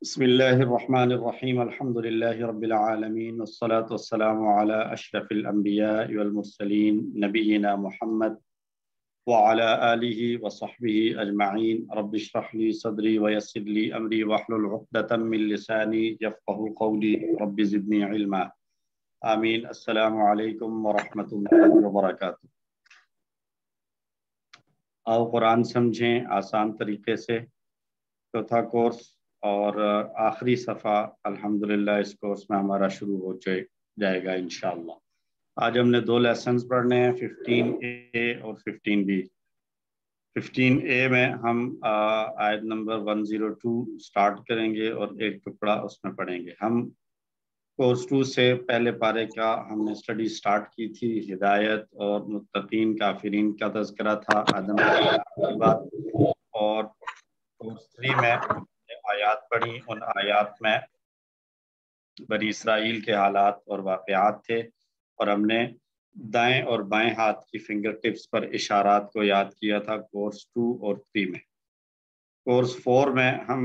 بسم الله الرحمن الرحيم الحمد لله رب العالمين والصلاة والسلام على أشرف الأنبياء والمرسلين نبينا محمد وعلى آله وصحبه أجمعين رب اشرح لي صدري ويسر لي أمري واحلل عقدة من لساني يفقهوا قولي رب زدني علما آمين. السلام علیکم ورحمۃ اللہ وبرکاتہ. آؤ قرآن سمجھیں آسان طریقے سے، چوتھا کورس اور آخری صفحہ الحمدللہ اس کورس میں ہمارا شروع ہو جائے گا انشاءاللہ. آج ہم نے دو لیسنز پڑھنے ہیں، 15A اور 15B. 15A میں ہم آیت نمبر 102 سٹارٹ کریں گے اور ایک ٹکڑا اس میں پڑھیں گے. ہم کورس 2 سے پہلے پارے کا ہم نے سٹڈی سٹارٹ کی تھی. ہدایت اور متقین کافرین کا تذکرہ تھا، آدم کی بات. اور کورس 3 میں آیات پڑھی، ان آیات میں بنی اسرائیل کے حالات اور واقعات تھے، اور ہم نے دائیں اور بائیں ہاتھ کی فنگر ٹپس پر اشارات کو یاد کیا تھا کورس 2 اور 3 میں. کورس 4 میں ہم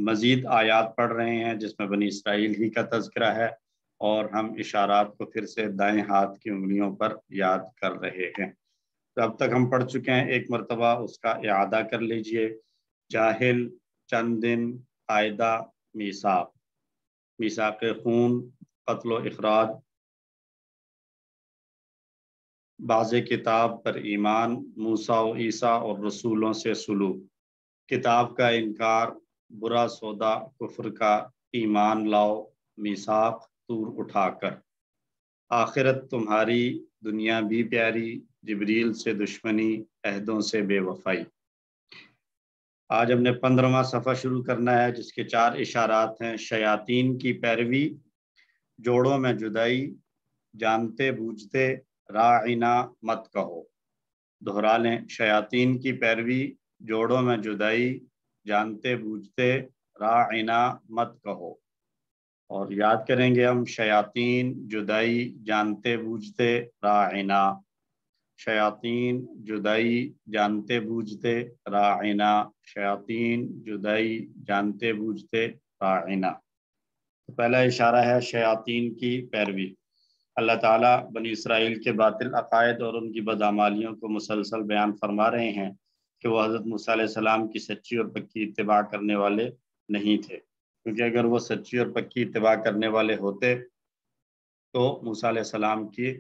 مزید آیات پڑھ رہے ہیں جس میں بنی اسرائیل ہی کا تذکرہ ہے، اور ہم اشارات کو پھر سے دائیں ہاتھ کی انگلیوں پر یاد کر رہے ہیں. تو اب تک ہم پڑھ چکے ہیں، ایک مرتبہ اس کا اعادہ کر لیجئے. جاہل، چند دن، عائدہ، میثاق. میثاق خون، قتل و اخراج، بعض کتاب پر ایمان، موسیٰ و عیسیٰ اور رسولوں سے سلوک، کتاب کا انکار، برا سودا کفر کا، ایمان لاؤ، میثاق طور اٹھا کر، آخرت تمہاری، دنیا بھی پیاری، جبریل سے دشمنی، عہدوں سے بے وفائی. آج ہم نے 15واں صفحہ شروع کرنا ہے جس کے 4 اشارات ہیں. شیاطین کی پیروی، جوڑوں میں جدائی، جانتے بوجھتے، راعنا مت کہو. دہرا لیں. شیاطین کی پیروی، جوڑوں میں جدائی، جانتے بوجھتے، راعنا مت کہو. اور یاد کریں گے ہم، شیاطین، جدائی، جانتے بوجھتے، راعنا. شیاطین، جدائی، جانتے بوجھتے، راعنا. شیاطین، جدائی، جانتے بوجھتے، راعنا. پہلا اشارہ ہے شیاطین کی پیروی. اللہ تعالیٰ بنی اسرائیل کے باطل عقائد اور ان کی بدعمالیوں کو مسلسل بیان فرما رہے ہیں کہ وہ حضرت موسیٰ علیہ السلام کی سچی اور پکی اتباع کرنے والے نہیں تھے، کیونکہ اگر وہ سچی اور پکی اتباع کرنے والے ہوتے تو موسیٰ علیہ السلام کی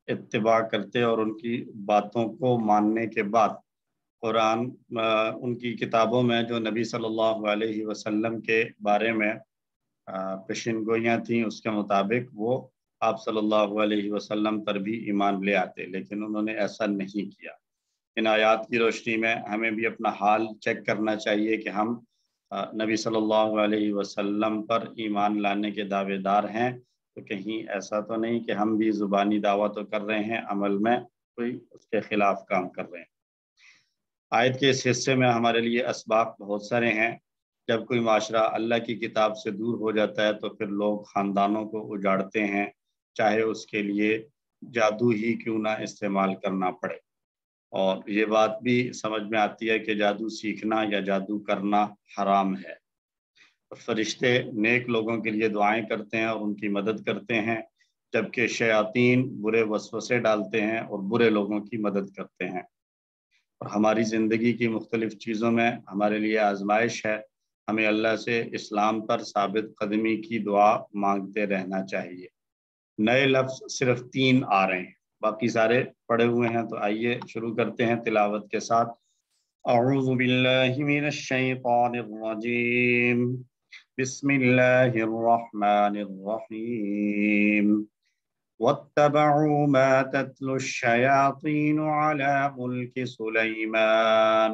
اتباع کرتے اور ان کی باتوں کو ماننے کے بعد قرآن ان کی کتابوں میں جو نبی صلی اللہ علیہ وسلم کے بارے میں پیشین گوئیاں تھیں اس کے مطابق وہ آپ صلی اللہ علیہ وسلم پر بھی ایمان لے آتے، لیکن انہوں نے ایسا نہیں کیا. ان آیات کی روشنی میں ہمیں بھی اپنا حال چیک کرنا چاہیے کہ ہم نبی صلی اللہ علیہ وسلم پر ایمان لانے کے دعوے دار ہیں، تو کہیں ایسا تو نہیں کہ ہم بھی زبانی دعویٰ تو کر رہے ہیں، عمل میں کوئی اس کے خلاف کام کر رہے ہیں. آیت کے اس حصے میں ہمارے لیے اسباق بہت سارے ہیں. جب کوئی معاشرہ اللہ کی کتاب سے دور ہو جاتا ہے تو پھر لوگ خاندانوں کو اجاڑتے ہیں، چاہے اس کے لیے جادو ہی کیوں نہ استعمال کرنا پڑے. اور یہ بات بھی سمجھ میں آتی ہے کہ جادو سیکھنا یا جادو کرنا حرام ہے. فرشتے نیک لوگوں کے لیے دعائیں کرتے ہیں اور ان کی مدد کرتے ہیں، جبکہ شیاطین برے وسوسے ڈالتے ہیں اور برے لوگوں کی مدد کرتے ہیں. اور ہماری زندگی کی مختلف چیزوں میں ہمارے لیے آزمائش ہے، ہمیں اللہ سے اسلام پر ثابت قدمی کی دعا مانگتے رہنا چاہیے. نئے لفظ صرف 3 آ رہے ہیں، باقی سارے پڑھے ہوئے ہیں. تو آئیے شروع کرتے ہیں تلاوت کے ساتھ. اعوذ باللہ من الشیطان الرجیم، بسم اللہ الرحمن الرحیم. واتبعوا ما تتلو الشياطين على ملك سليمان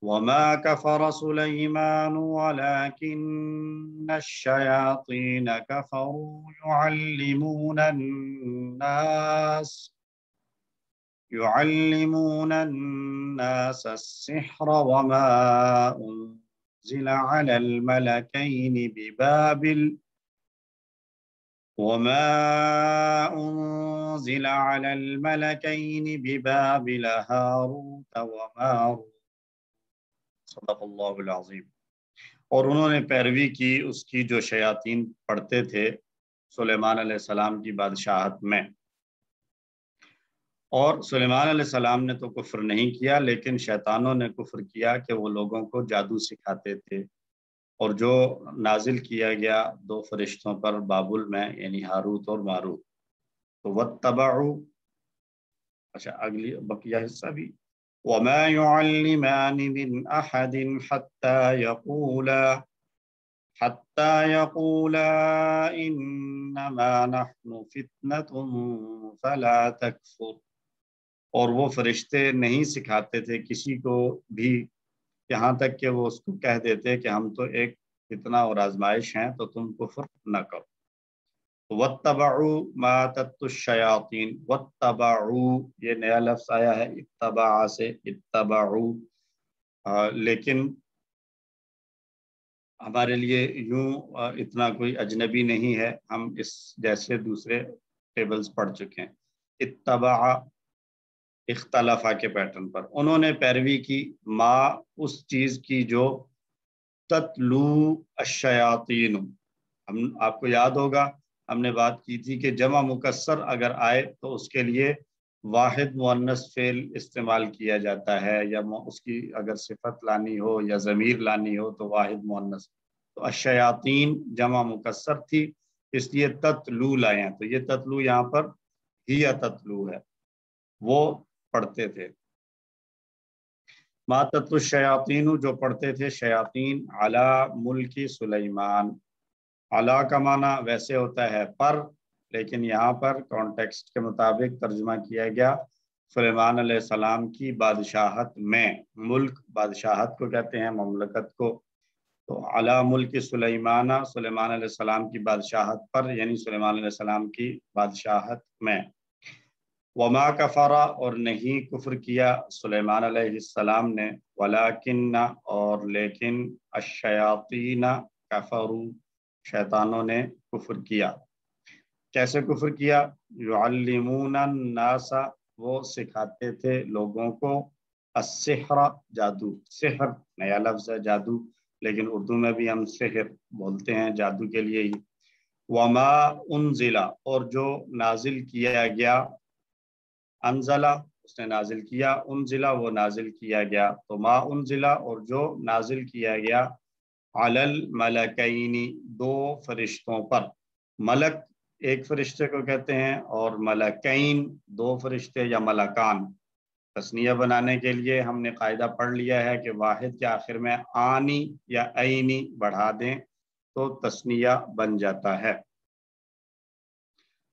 وما كفر سليمان ولكن الشياطين كفروا يعلمون الناس السحر وما أنزل على الملكين ببابل هاروت وماروت. صدق اللہ العظیم. اور انہوں نے پیروی کی اس کی جو شیاطین پڑھتے تھے سلیمان علیہ السلام کی بادشاہت میں۔ اور سلیمان علیہ السلام نے تو کفر نہیں کیا، لیکن شیطانوں نے کفر کیا کہ وہ لوگوں کو جادو سکھاتے تھے۔ اور جو نازل کیا گیا 2 فرشتوں پر بابل میں، یعنی ہاروت اور ماروت، تو واتبعوا، اچھا اگلی بقیہ حصہ بھی، وَمَا يُعَلِّمَانِ مِنْ أَحَدٍ حَتَّى يَقُولَا إِنَّمَا نَحْنُ فِتْنَةٌ فَلَا تَكْفُرْ۔ اور وہ فرشتے نہیں سکھاتے تھے کسی کو بھی، یہاں تک کہ وہ اس کو کہہ دیتے کہ ہم تو ایک فتنہ اور آزمائش ہیں، تو تم کفر نہ کرو۔ وَاتَّبَعُوا مَا تَتْلُو الشَّيَاطِينُ، وَاتَّبَعُوا یہ نیا لفظ آیا ہے اتباع سے، اتبعوا، لیکن ہمارے لیے یوں اتنا کوئی اجنبی نہیں ہے، ہم اس جیسے دوسرے ٹیبلز پڑھ چکے ہیں۔ اتبع اختلافہ کے پیٹرن پر انہوں نے پیروی کی، ما اس چیز کی جو تتلو الشیاطین، ہم آپ کو یاد ہوگا ہم نے بات کی تھی کہ جمع مکسر اگر آئے تو اس کے لیے واحد مؤنث فعل استعمال کیا جاتا ہے، یا اس کی اگر صفت لانی ہو یا ضمیر لانی ہو تو واحد مؤنث۔ تو الشیاطین جمع مکسر تھی، اس لیے تتلو لائے ہیں، تو یہ تتلو یہاں پر ہی تتلو ہے، وہ پڑھتے تھے۔ ما تتلو الشیاطین جو پڑھتے تھے شیاطین، علی ملک سلیمان، علی کا معنی ویسے ہوتا ہے پر، لیکن یہاں پر کانٹیکسٹ کے مطابق ترجمہ کیا گیا سلیمان علیہ السلام کی بادشاہت میں۔ ملک بادشاہت کو کہتے ہیں، مملکت کو، تو علی ملک سلیمان، سلیمان علیہ السلام کی بادشاہت پر، یعنی سلیمان علیہ السلام کی بادشاہت میں۔ وما کفرا اور نہیں کفر کیا سلیمان علیہ السلام نے، ولکن اور لیکن، الشیاطین کفروا شیطانوں نے کفر کیا۔ کیسے کفر کیا؟ یعلمون الناس وہ سکھاتے تھے لوگوں کو، السحر جادو، سحر نیا لفظ ہے جادو، لیکن اردو میں بھی ہم سحر بولتے ہیں جادو کے لیے ہی۔ وما انزل اور جو نازل کیا گیا، انزلہ اس نے نازل کیا، انزلہ وہ نازل کیا گیا، تو ما انزلہ اور جو نازل کیا گیا، علی الملکین 2 فرشتوں پر۔ ملک ایک فرشتے کو کہتے ہیں، اور ملکین 2 فرشتے یا ملکان۔ تثنیہ بنانے کے لیے ہم نے قاعدہ پڑھ لیا ہے کہ واحد کے آخر میں آنی یا عینی بڑھا دیں تو تثنیہ بن جاتا ہے۔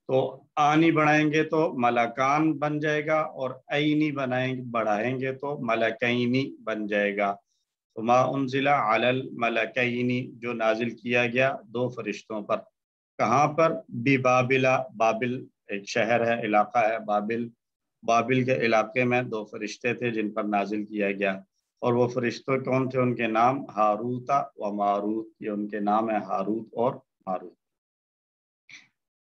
تو آنی بڑھائیں گے تو ملکان بن جائے گا، اور عینی بڑھائیں گے تو ملکینی بن جائے گا۔ تو ما انزل علی الملکینی جو نازل کیا گیا 2 فرشتوں پر، کہاں پر؟ ببابل، بابل ایک شہر ہے، علاقہ ہے بابل، بابل کے علاقے میں 2 فرشتے تھے جن پر نازل کیا گیا۔ اور وہ فرشتے کون تھے؟ ان کے نام ہاروت و ماروت، یہ ان کے نام ہے ہاروت اور ماروت۔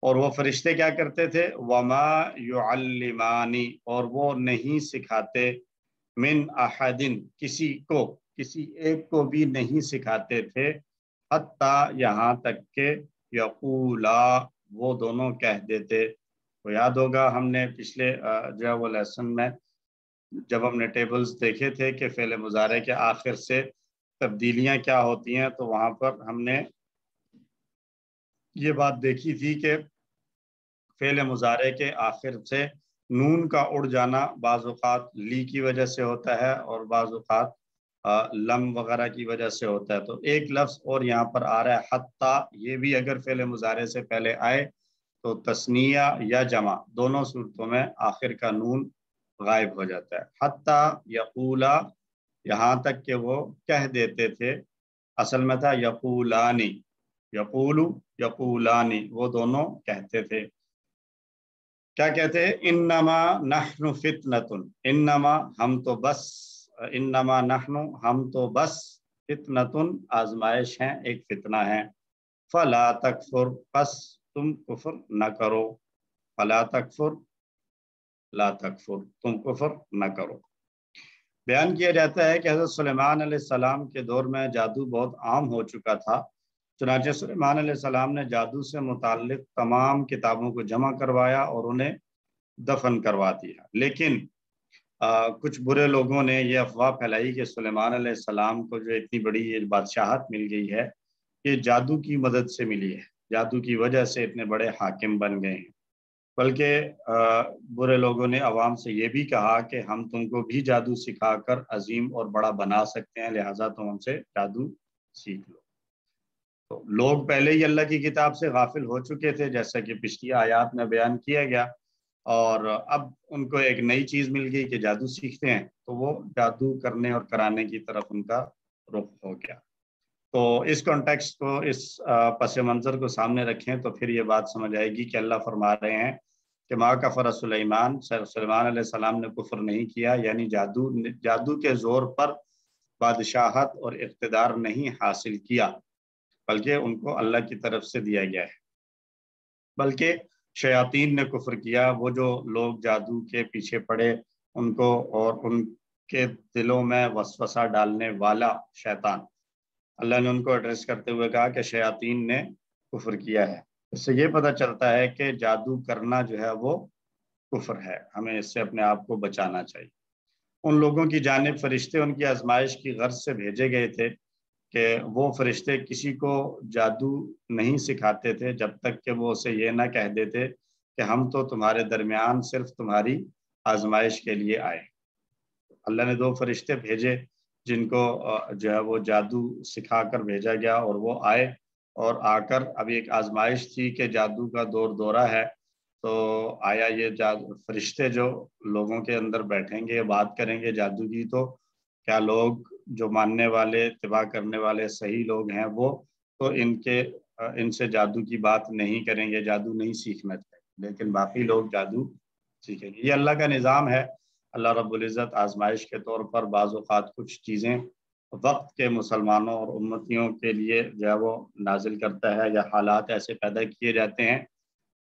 اور وہ فرشتے کیا کرتے تھے؟ وما یعلمانی اور وہ نہیں سکھاتے، من احد کسی کو، کسی ایک کو بھی نہیں سکھاتے تھے، حتی یہاں تک کہ یقولا وہ دونوں کہہ دیتے۔ تو یاد ہوگا ہم نے پچھلے جو ہے وہ لیسن میں جب ہم نے ٹیبلز دیکھے تھے کہ فعل مضارع کے آخر سے تبدیلیاں کیا ہوتی ہیں، تو وہاں پر ہم نے یہ بات دیکھی تھی کہ فعل مضارع کے آخر سے نون کا اڑ جانا بعض اوقات لی کی وجہ سے ہوتا ہے، اور بعض اوقات لم وغیرہ کی وجہ سے ہوتا ہے۔ تو ایک لفظ اور یہاں پر آ رہا ہے حتی، یہ بھی اگر فعل مضارع سے پہلے آئے تو تثنیہ یا جمع دونوں صورتوں میں آخر کا نون غائب ہو جاتا ہے۔ حتی یقولا یہاں تک کہ وہ کہہ دیتے تھے، اصل میں تھا یقولانی، یقولو یقولانی وہ دونوں کہتے تھے۔ کیا کہتے ہیں؟ انما نحن فتنۃ، انما ہم تو بس، انما نحن ہم تو بس، فتنۃ آزمائش ہیں، ایک فتنہ ہے، فلا تکفر پس تم کفر نہ کرو، فلا تکفر لا تکفر تم کفر نہ کرو۔ بیان کیا جاتا ہے کہ حضرت سلیمان علیہ السلام کے دور میں جادو بہت عام ہو چکا تھا، چنانچہ سلیمان علیہ السلام نے جادو سے متعلق تمام کتابوں کو جمع کروایا اور انہیں دفن کروا دیا۔ لیکن کچھ برے لوگوں نے یہ افواہ پھیلائی کہ سلیمان علیہ السلام کو جو اتنی بڑی یہ بادشاہت مل گئی ہے یہ جادو کی مدد سے ملی ہے، جادو کی وجہ سے اتنے بڑے حاکم بن گئے ہیں۔ بلکہ برے لوگوں نے عوام سے یہ بھی کہا کہ ہم تم کو بھی جادو سکھا کر عظیم اور بڑا بنا سکتے ہیں، لہٰذا تم ہم سے جادو سیکھ لو۔ تو لوگ پہلے ہی اللہ کی کتاب سے غافل ہو چکے تھے، جیسا کہ پچھلی آیات میں بیان کیا گیا، اور اب ان کو ایک نئی چیز مل گئی کہ جادو سیکھتے ہیں، تو وہ جادو کرنے اور کرانے کی طرف ان کا رخ ہو گیا۔ تو اس کانٹیکسٹ کو، اس پس منظر کو سامنے رکھیں تو پھر یہ بات سمجھ آئے گی کہ اللہ فرما رہے ہیں کہ ما کفر سلیمان علیہ السلام نے کفر نہیں کیا، یعنی جادو کے زور پر بادشاہت اور اقتدار نہیں حاصل کیا، بلکہ ان کو اللہ کی طرف سے دیا گیا ہے۔ بلکہ شیاطین نے کفر کیا، وہ جو لوگ جادو کے پیچھے پڑے ان کو، اور ان کے دلوں میں وسوسہ ڈالنے والا شیطان، اللہ نے ان کو ایڈریس کرتے ہوئے کہا کہ شیاطین نے کفر کیا ہے۔ اس سے یہ پتہ چلتا ہے کہ جادو کرنا جو ہے وہ کفر ہے، ہمیں اس سے اپنے آپ کو بچانا چاہیے۔ ان لوگوں کی جانب فرشتے ان کی آزمائش کی غرض سے بھیجے گئے تھے کہ وہ فرشتے کسی کو جادو نہیں سکھاتے تھے جب تک کہ وہ اسے یہ نہ کہہ دیتے کہ ہم تو تمہارے درمیان صرف تمہاری آزمائش کے لیے آئے۔ اللہ نے 2 فرشتے بھیجے جن کو جو ہے وہ جادو سکھا کر بھیجا گیا، اور وہ آئے اور آ کر ابھی ایک آزمائش تھی کہ جادو کا دورہ ہے، تو آیا یہ فرشتے جو لوگوں کے اندر بیٹھیں گے، بات کریں گے جادو کی، تو کیا لوگ جو ماننے والے، اتباع کرنے والے صحیح لوگ ہیں وہ تو ان سے جادو کی بات نہیں کریں گے، جادو نہیں سیکھنا چاہیے، لیکن باقی لوگ جادو سیکھیں گے۔ یہ اللہ کا نظام ہے۔ اللہ رب العزت آزمائش کے طور پر بعض اوقات کچھ چیزیں وقت کے مسلمانوں اور امتیوں کے لیے جو ہے وہ نازل کرتا ہے، یا حالات ایسے پیدا کیے جاتے ہیں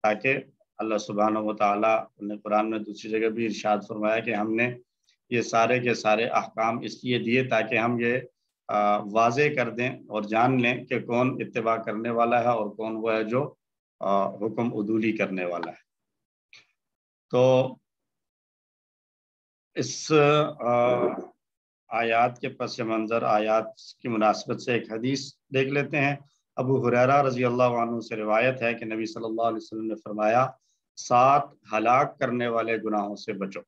تاکہ اللہ سبحانہ و تعالیٰ نے قرآن میں دوسری جگہ بھی ارشاد فرمایا کہ ہم نے یہ سارے کے سارے احکام اس لیے دیے تاکہ ہم یہ واضح کر دیں اور جان لیں کہ کون اتباع کرنے والا ہے اور کون وہ ہے جو حکم عدولی کرنے والا ہے۔ تو اس آیات کے پس منظر، آیات کی مناسبت سے ایک حدیث دیکھ لیتے ہیں۔ ابو ہریرہ رضی اللہ عنہ سے روایت ہے کہ نبی صلی اللہ علیہ وسلم نے فرمایا 7 ہلاک کرنے والے گناہوں سے بچو۔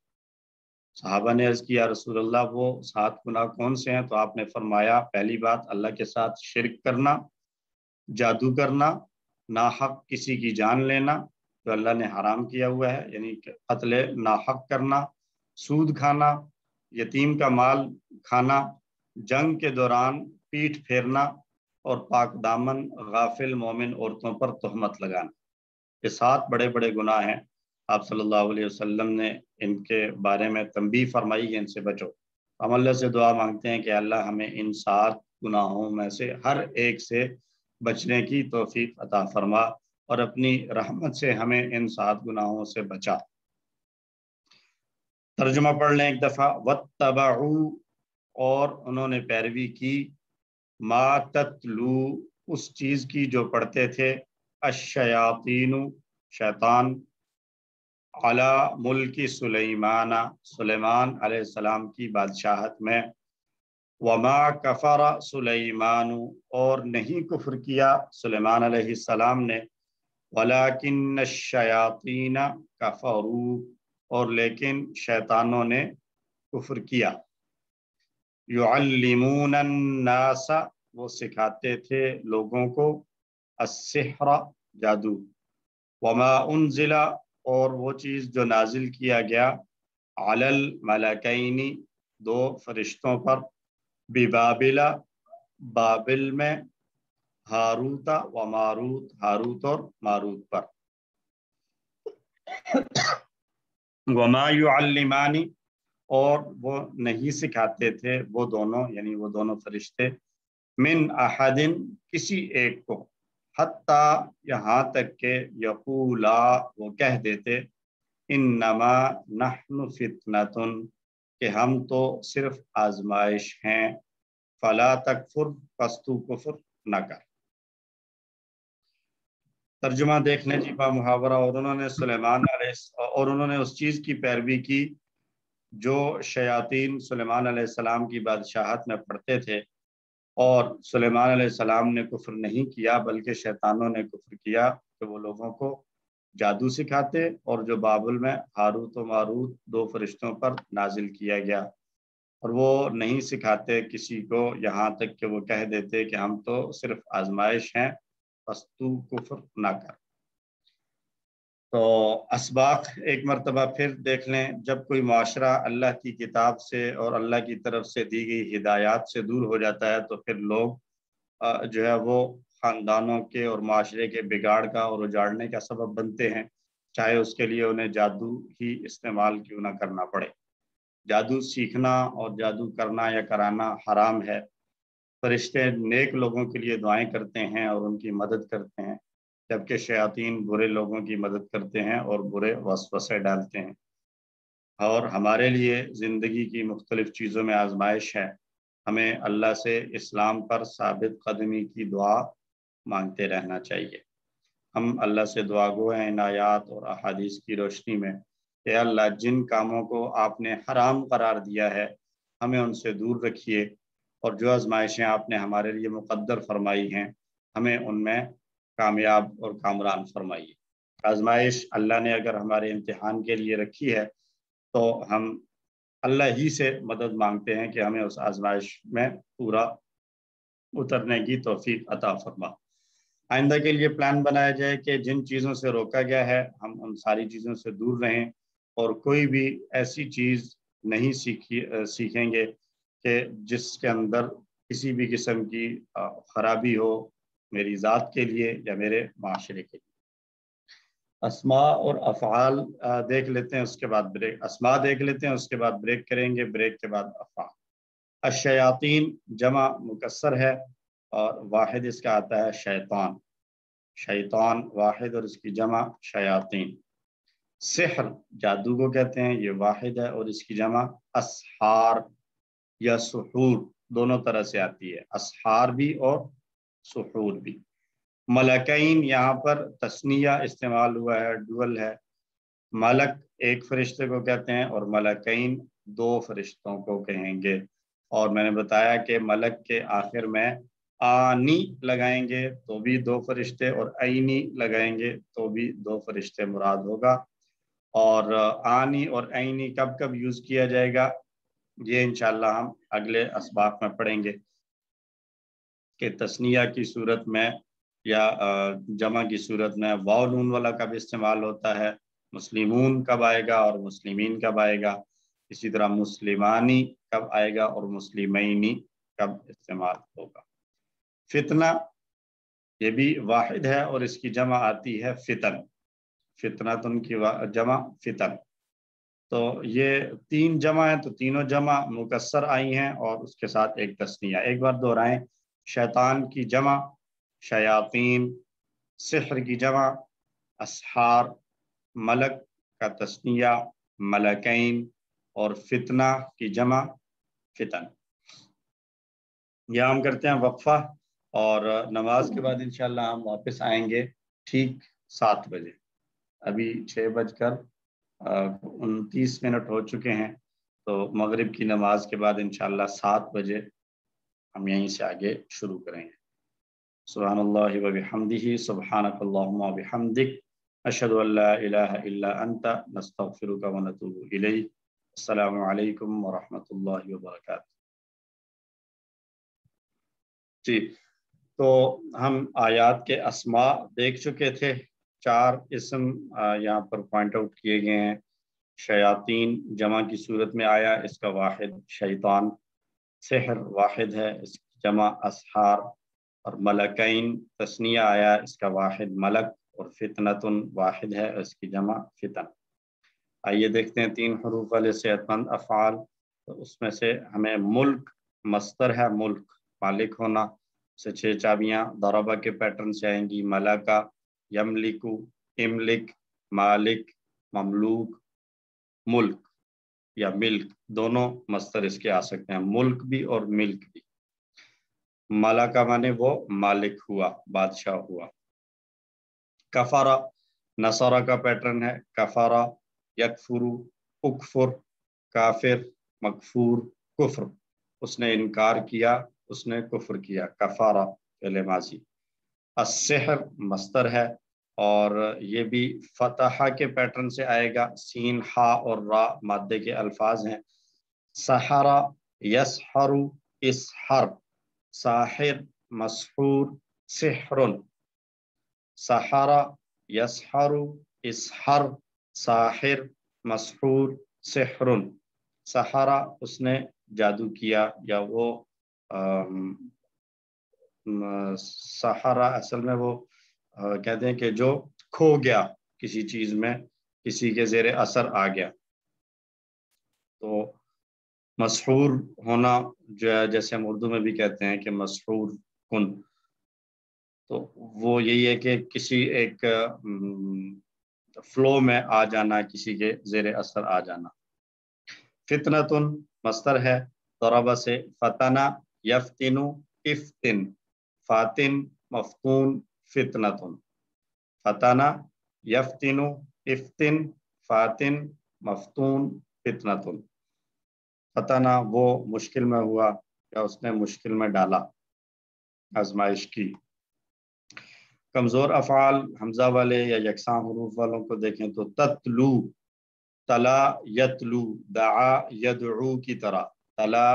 صحابہ نے عرض کیا رسول اللہ وہ 7 گناہ کون سے ہیں؟ تو آپ نے فرمایا پہلی بات اللہ کے ساتھ شرک کرنا، جادو کرنا، ناحق کسی کی جان لینا جو اللہ نے حرام کیا ہوا ہے، یعنی قتل ناحق کرنا، سود کھانا، یتیم کا مال کھانا، جنگ کے دوران پیٹھ پھیرنا، اور پاک دامن غافل مومن عورتوں پر تہمت لگانا۔ یہ 7 بڑے بڑے گناہ ہیں۔ آپ صلی اللہ علیہ وسلم نے ان کے بارے میں تنبیہ فرمائی کہ ان سے بچو۔ ہم اللہ سے دعا مانگتے ہیں کہ اللہ ہمیں ان 7 گناہوں میں سے ہر ایک سے بچنے کی توفیق عطا فرما، اور اپنی رحمت سے ہمیں ان 7 گناہوں سے بچا۔ ترجمہ پڑھ لیں ایک دفعہ۔ وَاتَّبَعُوا، اور انہوں نے پیروی کی، ما تتلو، اس چیز کی جو پڑھتے تھے، الشیاطین، شیطان، علی ملک سلیمان، سلیمان علیہ السلام کی بادشاہت میں، وما کفر سلیمان، اور نہیں کفر کیا سلیمان علیہ السلام نے، ولکن الشیاطین کفروا، اور لیکن شیطانوں نے کفر کیا، یعلمون الناس، وہ سکھاتے تھے لوگوں کو، السحر، جادو، وما انزل، اور وہ چیز جو نازل کیا گیا، علی الملکین، 2 فرشتوں پر، ببابل، بابل میں، ہاروت و ماروت، ہاروت اور ماروت پر، وما یعلمان، اور وہ نہیں سکھاتے تھے وہ دونوں، یعنی وہ دونوں فرشتے، من احد، کسی ایک کو، حتیٰ، یہاں تک کہ، یقولا، وہ کہہ دیتے، انما نحن فتنۃ، کہ ہم تو صرف آزمائش ہیں، فلا تکفر، پس تو کفر نہ کر۔ ترجمہ دیکھ لیں جی با محاورہ، اور انہوں نے اس چیز کی پیروی کی جو شیاطین سلیمان علیہ السلام کی بادشاہت میں پڑھتے تھے، اور سلیمان علیہ السلام نے کفر نہیں کیا بلکہ شیطانوں نے کفر کیا کہ وہ لوگوں کو جادو سکھاتے، اور جو بابل میں ہاروت و ماروت 2 فرشتوں پر نازل کیا گیا، اور وہ نہیں سکھاتے کسی کو یہاں تک کہ وہ کہہ دیتے کہ ہم تو صرف آزمائش ہیں، پس تو کفر نہ کر۔ تو اسباق ایک مرتبہ پھر دیکھ لیں، جب کوئی معاشرہ اللہ کی کتاب سے اور اللہ کی طرف سے دی گئی ہدایات سے دور ہو جاتا ہے تو پھر لوگ جو ہے وہ خاندانوں کے اور معاشرے کے بگاڑ کا اور اجاڑنے کا سبب بنتے ہیں، چاہے اس کے لیے انہیں جادو ہی استعمال کیوں نہ کرنا پڑے۔ جادو سیکھنا اور جادو کرنا یا کرانا حرام ہے۔ فرشتے نیک لوگوں کے لیے دعائیں کرتے ہیں اور ان کی مدد کرتے ہیں، جبکہ شیاطین برے لوگوں کی مدد کرتے ہیں اور برے وسوسے ڈالتے ہیں۔ اور ہمارے لیے زندگی کی مختلف چیزوں میں آزمائش ہے، ہمیں اللہ سے اسلام پر ثابت قدمی کی دعا مانگتے رہنا چاہیے۔ ہم اللہ سے دعا گو ہیں ان آیات اور احادیث کی روشنی میں کہ اللہ جن کاموں کو آپ نے حرام قرار دیا ہے ہمیں ان سے دور رکھیے، اور جو آزمائشیں آپ نے ہمارے لیے مقدر فرمائی ہیں ہمیں ان میں کامیاب اور کامران فرمائیے۔ آزمائش اللہ نے اگر ہمارے امتحان کے لیے رکھی ہے تو ہم اللہ ہی سے مدد مانگتے ہیں کہ ہمیں اس آزمائش میں پورا اترنے کی توفیق عطا فرما۔ آئندہ کے لیے پلان بنایا جائے کہ جن چیزوں سے روکا گیا ہے ہم ان ساری چیزوں سے دور رہیں، اور کوئی بھی ایسی چیز نہیں سیکھیں گے کہ جس کے اندر کسی بھی قسم کی خرابی ہو میری ذات کے لیے یا میرے معاشرے کے لیے۔ اسماء اور افعال دیکھ لیتے ہیں، اس کے بعد بریک۔ اسماء دیکھ لیتے ہیں، اس کے بعد بریک کریں گے، بریک کے بعد افعال۔ الشیاطین جمع مکسر ہے اور واحد اس کا آتا ہے شیطان۔ شیطان واحد اور اس کی جمع شیاطین۔ سحر جادو کو کہتے ہیں، یہ واحد ہے اور اس کی جمع اسحار یا سحور، دونوں طرح سے آتی ہے، اسحار بھی اور سحور بھی۔ ملکین یہاں پر تثنیہ استعمال ہوا ہے، ڈول ہے۔ ملک ایک فرشتے کو کہتے ہیں اور ملکین 2 فرشتوں کو کہیں گے، اور میں نے بتایا کہ ملک کے آخر میں آنی لگائیں گے تو بھی 2 فرشتے، اور عینی لگائیں گے تو بھی 2 فرشتے مراد ہوگا۔ اور آنی اور عینی کب کب یوز کیا جائے گا یہ انشاءاللہ ہم اگلے اسباق میں پڑھیں گے، کہ تثنیہ کی صورت میں یا جمع کی صورت میں واو نون والا کب استعمال ہوتا ہے، مسلمون کب آئے گا اور مسلمین کب آئے گا، اسی طرح مسلمانی کب آئے گا اور مسلمینی کب استعمال ہوگا۔ فتنہ یہ بھی واحد ہے اور اس کی جمع آتی ہے فتن، فتنتن کی جمع فتن۔ تو یہ 3 جمع ہیں، تو تینوں جمع مکسر آئی ہیں اور اس کے ساتھ ایک تثنیہ۔ ایک بار دہرائیں، شیطان کی جمع شیاطین، سحر کی جمع اسحار، ملک کا تثنیہ ملکین، اور فتنہ کی جمع فتن۔ یہاں ہم کرتے ہیں وقفہ، اور نماز کے بعد انشاءاللہ ہم واپس آئیں گے ٹھیک 7 بجے۔ ابھی 6:29 ہو چکے ہیں، تو مغرب کی نماز کے بعد انشاءاللہ 7 بجے ہم یہیں سے آگے شروع کریں گے۔ سبحان اللہ و بحمدہ، سبحانک اللہم و بحمدک، اشہد ان لا الہ الا انت، نستغفرک و نتوب الیک۔ السلام علیکم ورحمۃ اللہ وبرکاتہ۔ جی، تو ہم آیات کے اسماء دیکھ چکے تھے، 4 اسم یہاں پر پوائنٹ آؤٹ کیے گئے ہیں۔ شیاطین جمع کی صورت میں آیا، اس کا واحد شیطان۔ سحر واحد ہے، اس کی جمع اسحار۔ اور ملکین تثنیہ آیا، اس کا واحد ملک۔ اور فتنتن واحد ہے، اس کی جمع فتن۔ آئیے دیکھتے ہیں 3 حروف والے صحت مند افعال۔ تو اس میں سے ہمیں ملک مصدر ہے، ملک مالک ہونا، سے 6 چابیاں ضربہ کے پیٹرن سے آئیں گی، ملکہ، یملکو، املک، مالک، مملوک، ملک۔ یا ملک، دونوں مصدر اس کے آ سکتے ہیں، ملک بھی اور ملک بھی۔ ملکہ مانے وہ مالک ہوا، بادشاہ ہوا۔ کفارہ نصارہ کا پیٹرن ہے، کفارہ یکفرو، اکفر کافر، مکفور کفر، اس نے انکار کیا، اس نے کفر کیا، کفارہ فعل ماضی۔ السحر مصدر ہے اور یہ بھی فتح کے پیٹرن سے آئے گا، سین ہا اور را مادے کے الفاظ ہیں۔ سحرہ یسحر، اسحر، ساحر مسحور، سحر، سحرہ یسحر، اسحر، ساحر مسحور، سحر۔ سحرہ اس نے جادو کیا، یا وہ سحرہ اصل میں وہ کہتے ہیں کہ جو کھو گیا کسی چیز میں، کسی کے زیر اثر آ گیا۔ تو مسحور ہونا جو ہے، جیسے ہم اردو میں بھی کہتے ہیں کہ مسحور کن، تو وہ یہی ہے کہ کسی ایک فلو میں آ جانا، کسی کے زیر اثر آ جانا۔ فتنتن مصدر ہے، ضرب سے فتنہ یفتن، افتن، فاتن مفتون، فتنتن، فتنہ یفتن، افتن، فاتن مفتون، فتنتن۔ فتنہ وہ مشکل میں ہوا یا اس نے مشکل میں ڈالا، آزمائش کی۔ کمزور افعال حمزہ والے یا یکساں حروف والوں کو دیکھیں تو تتلو، تلا یتلو، دعا یدعو کی طرح، تلا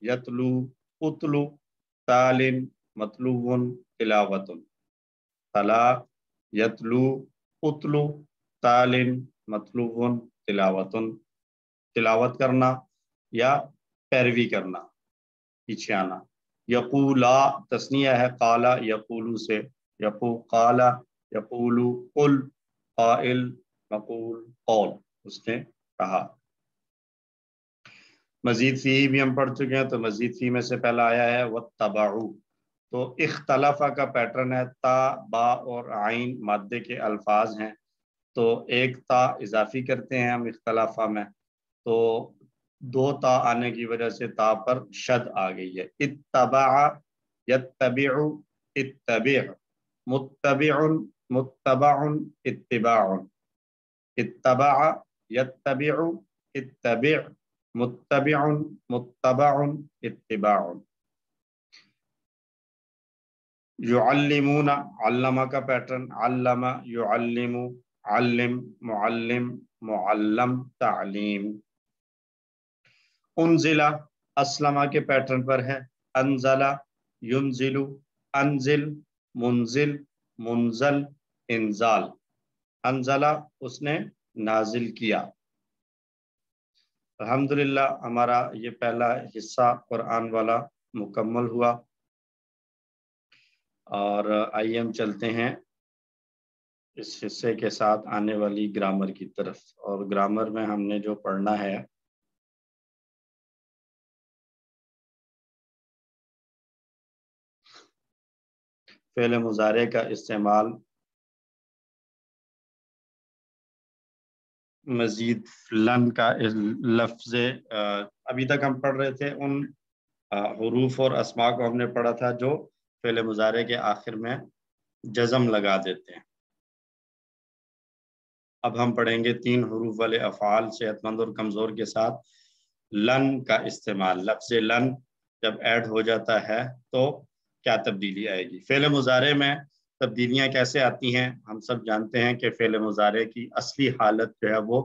یتلو، اتلو، تالن مطلوب تلاوت، تلا یتلو، اتلو، تالن مطلوب تلاوت، تلاوت کرنا یا پیروی کرنا، پیچھے آنا۔ یقولا تثنیہ ہے، قالا یقولو سے، یقو قالا یقولو، قل قائل، مقول قول، اس نے کہا۔ مزید فی بھی ہم پڑھ چکے ہیں، تو مزید فی میں سے پہلا آیا ہے واتبعوا، تو اختلافہ کا پیٹرن ہے، تا با اور عین مادے کے الفاظ ہیں، تو ایک تا اضافی کرتے ہیں ہم اختلافہ میں، تو دو تا آنے کی وجہ سے تا پر شد آ گئی ہے۔ اتبع یتبع، اتبع، متبع، متبع، اتباع، اتبع یتبع، اتبع، متبع، متبع، اتباع۔ یعلمون علمہ کا پیٹرن، علم یعلم، علم معلم، معلم تعلیم۔ انزلہ اسلمہ کے پیٹرن پر ہے، انزلہ ینزل، انزل منزل، منزل انزال، انزلہ اس نے نازل کیا۔ الحمدللہ ہمارا یہ پہلا حصہ قرآن والا مکمل ہوا، اور آئیے ہم چلتے ہیں اس حصے کے ساتھ آنے والی گرامر کی طرف۔ اور گرامر میں ہم نے جو پڑھنا ہے فعل مضارع کا استعمال مزید لن کا لفظ، ابھی تک ہم پڑھ رہے تھے ان حروف اور اسماء کو ہم نے پڑھا تھا جو فعل مضارع کے آخر میں جزم لگا دیتے ہیں۔ اب ہم پڑھیں گے 3 حروف والے افعال صحت مند اور کمزور کے ساتھ لن کا استعمال۔ لفظ لن جب ایڈ ہو جاتا ہے تو کیا تبدیلی آئے گی؟ فعل مضارع میں تبدیلیاں کیسے آتی ہیں؟ ہم سب جانتے ہیں کہ فعل مضارع کی اصلی حالت جو ہے وہ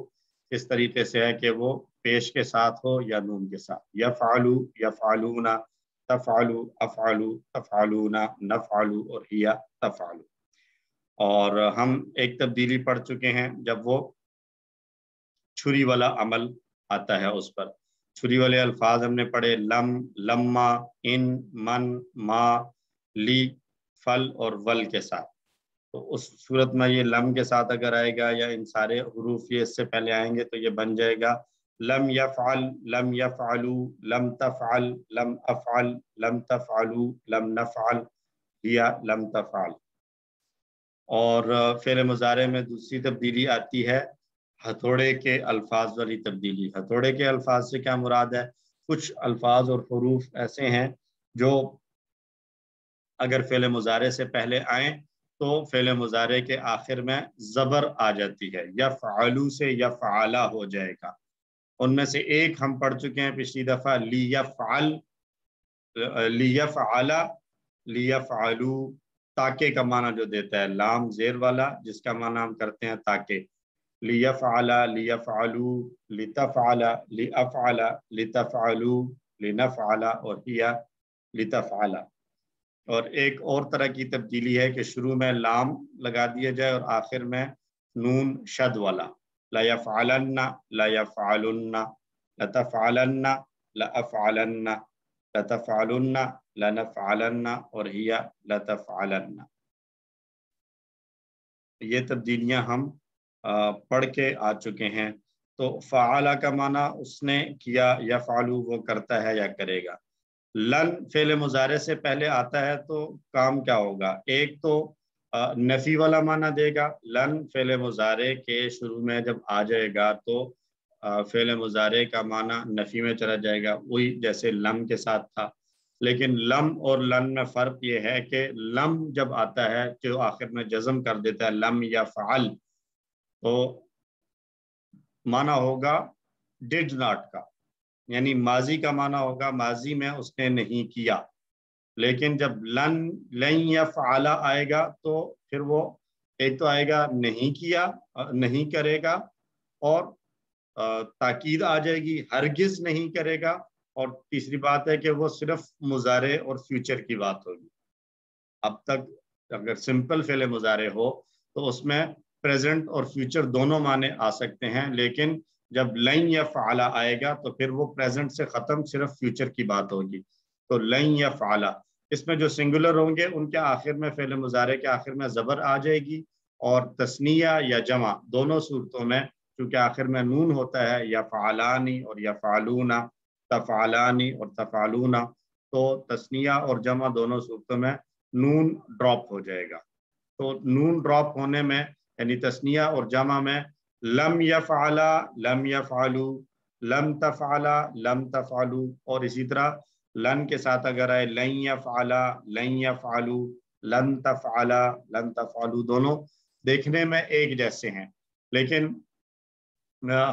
اس طریقے سے ہے کہ وہ پیش کے ساتھ ہو یا نون کے ساتھ، یفعلو، یفعلون، تفعلو، افعلو، تفعلون، نفعلو اور ہیا تفعلو۔ اور ہم ایک تبدیلی پڑھ چکے ہیں جب وہ چھری والا عمل آتا ہے اس پر۔ چھری والے الفاظ ہم نے پڑھے، لم، لما، ان، من، ما، لی، فل اور ول کے ساتھ۔ تو اس صورت میں یہ لم کے ساتھ اگر آئے گا یا ان سارے حروف یہ اس سے پہلے آئیں گے تو یہ بن جائے گا لم یفعل، لم یفعلو، لم تفعل، لم افعل، لم تفعلو، لم نفعل، ہیا لم تفعل۔ اور فعل مضارع میں دوسری تبدیلی آتی ہے ہتھوڑے کے الفاظ والی تبدیلی. ہتھوڑے کے الفاظ سے کیا مراد ہے؟ کچھ الفاظ اور حروف ایسے ہیں جو اگر فعل مضارع سے پہلے آئیں تو فعل مضارع کے آخر میں زبر آ جاتی ہے. یفعلو سے یفعلا ہو جائے گا. ان میں سے ایک ہم پڑھ چکے ہیں پچھلی دفعہ، لیفعل، لیفعلا، لیفعلو. تاکہ کا معنی جو دیتا ہے لام زیر والا، جس کا معنی ہم کرتے ہیں تاکہ. لیفعلا، لیفعلو، لتفعلا، لافعلا، لتفعلو، لنفعلا اور ہیا لتفعلا. اور ایک اور طرح کی تبدیلی ہے کہ شروع میں لام لگا دیا جائے اور آخر میں نون شد والا. لیفعلن، لیفعلن، لتفعلن، لافعلن، لتفعلن، لنفعلن اور ہیا لتفعلن. یہ تبدیلیاں ہم پڑھ کے آ چکے ہیں. تو فعلا کا معنی اس نے کیا، یفعلو وہ کرتا ہے یا کرے گا. لن فعل مضارع سے پہلے آتا ہے تو کام کیا ہوگا؟ ایک تو نفی والا معنی دے گا. لن فعل مضارع کے شروع میں جب آ جائے گا تو فعل مضارع کا معنی نفی میں چلا جائے گا، وہی جیسے لم کے ساتھ تھا. لیکن لم اور لن میں فرق یہ ہے کہ لم جب آتا ہے جو آخر میں جزم کر دیتا ہے لم یا فعل، تو معنی ہوگا ڈڈ ناٹ کا، یعنی ماضی کا معنی ہوگا ماضی میں اس نے نہیں کیا. لیکن جب لن یفعل آئے گا تو پھر وہ ایک تو آئے گا نہیں کیا، نہیں کرے گا، اور تاکید آ جائے گی ہرگز نہیں کرے گا. اور تیسری بات ہے کہ وہ صرف مضارع اور فیوچر کی بات ہوگی. اب تک اگر سمپل فعل مضارع ہو تو اس میں پریزنٹ اور فیوچر دونوں معنی آ سکتے ہیں، لیکن جب لن یفعل آئے گا تو پھر وہ پریزنٹ سے ختم صرف فیوچر کی بات ہوگی. تو لن یفعل، اس میں جو سنگولر ہوں گے ان کے آخر میں فعل مضارع کے آخر میں زبر آ جائے گی، اور تثنیہ یا جمع دونوں صورتوں میں کیونکہ آخر میں نون ہوتا ہے، یفعلانی اور یفعلون، تفعلانی اور تفعلون، تو تثنیہ اور جمع دونوں صورتوں میں نون ڈراپ ہو جائے گا. تو نون ڈراپ ہونے میں یعنی تثنیہ اور جمع میں لم یفعلا، لم یفعلو، لم تفعلا، لم تفعلو، اور اسی طرح لن کے ساتھ اگر آئے لن یفعلا، لن یفعلو، لن تفعلا، لن تفعلو، دونوں دیکھنے میں ایک جیسے ہیں، لیکن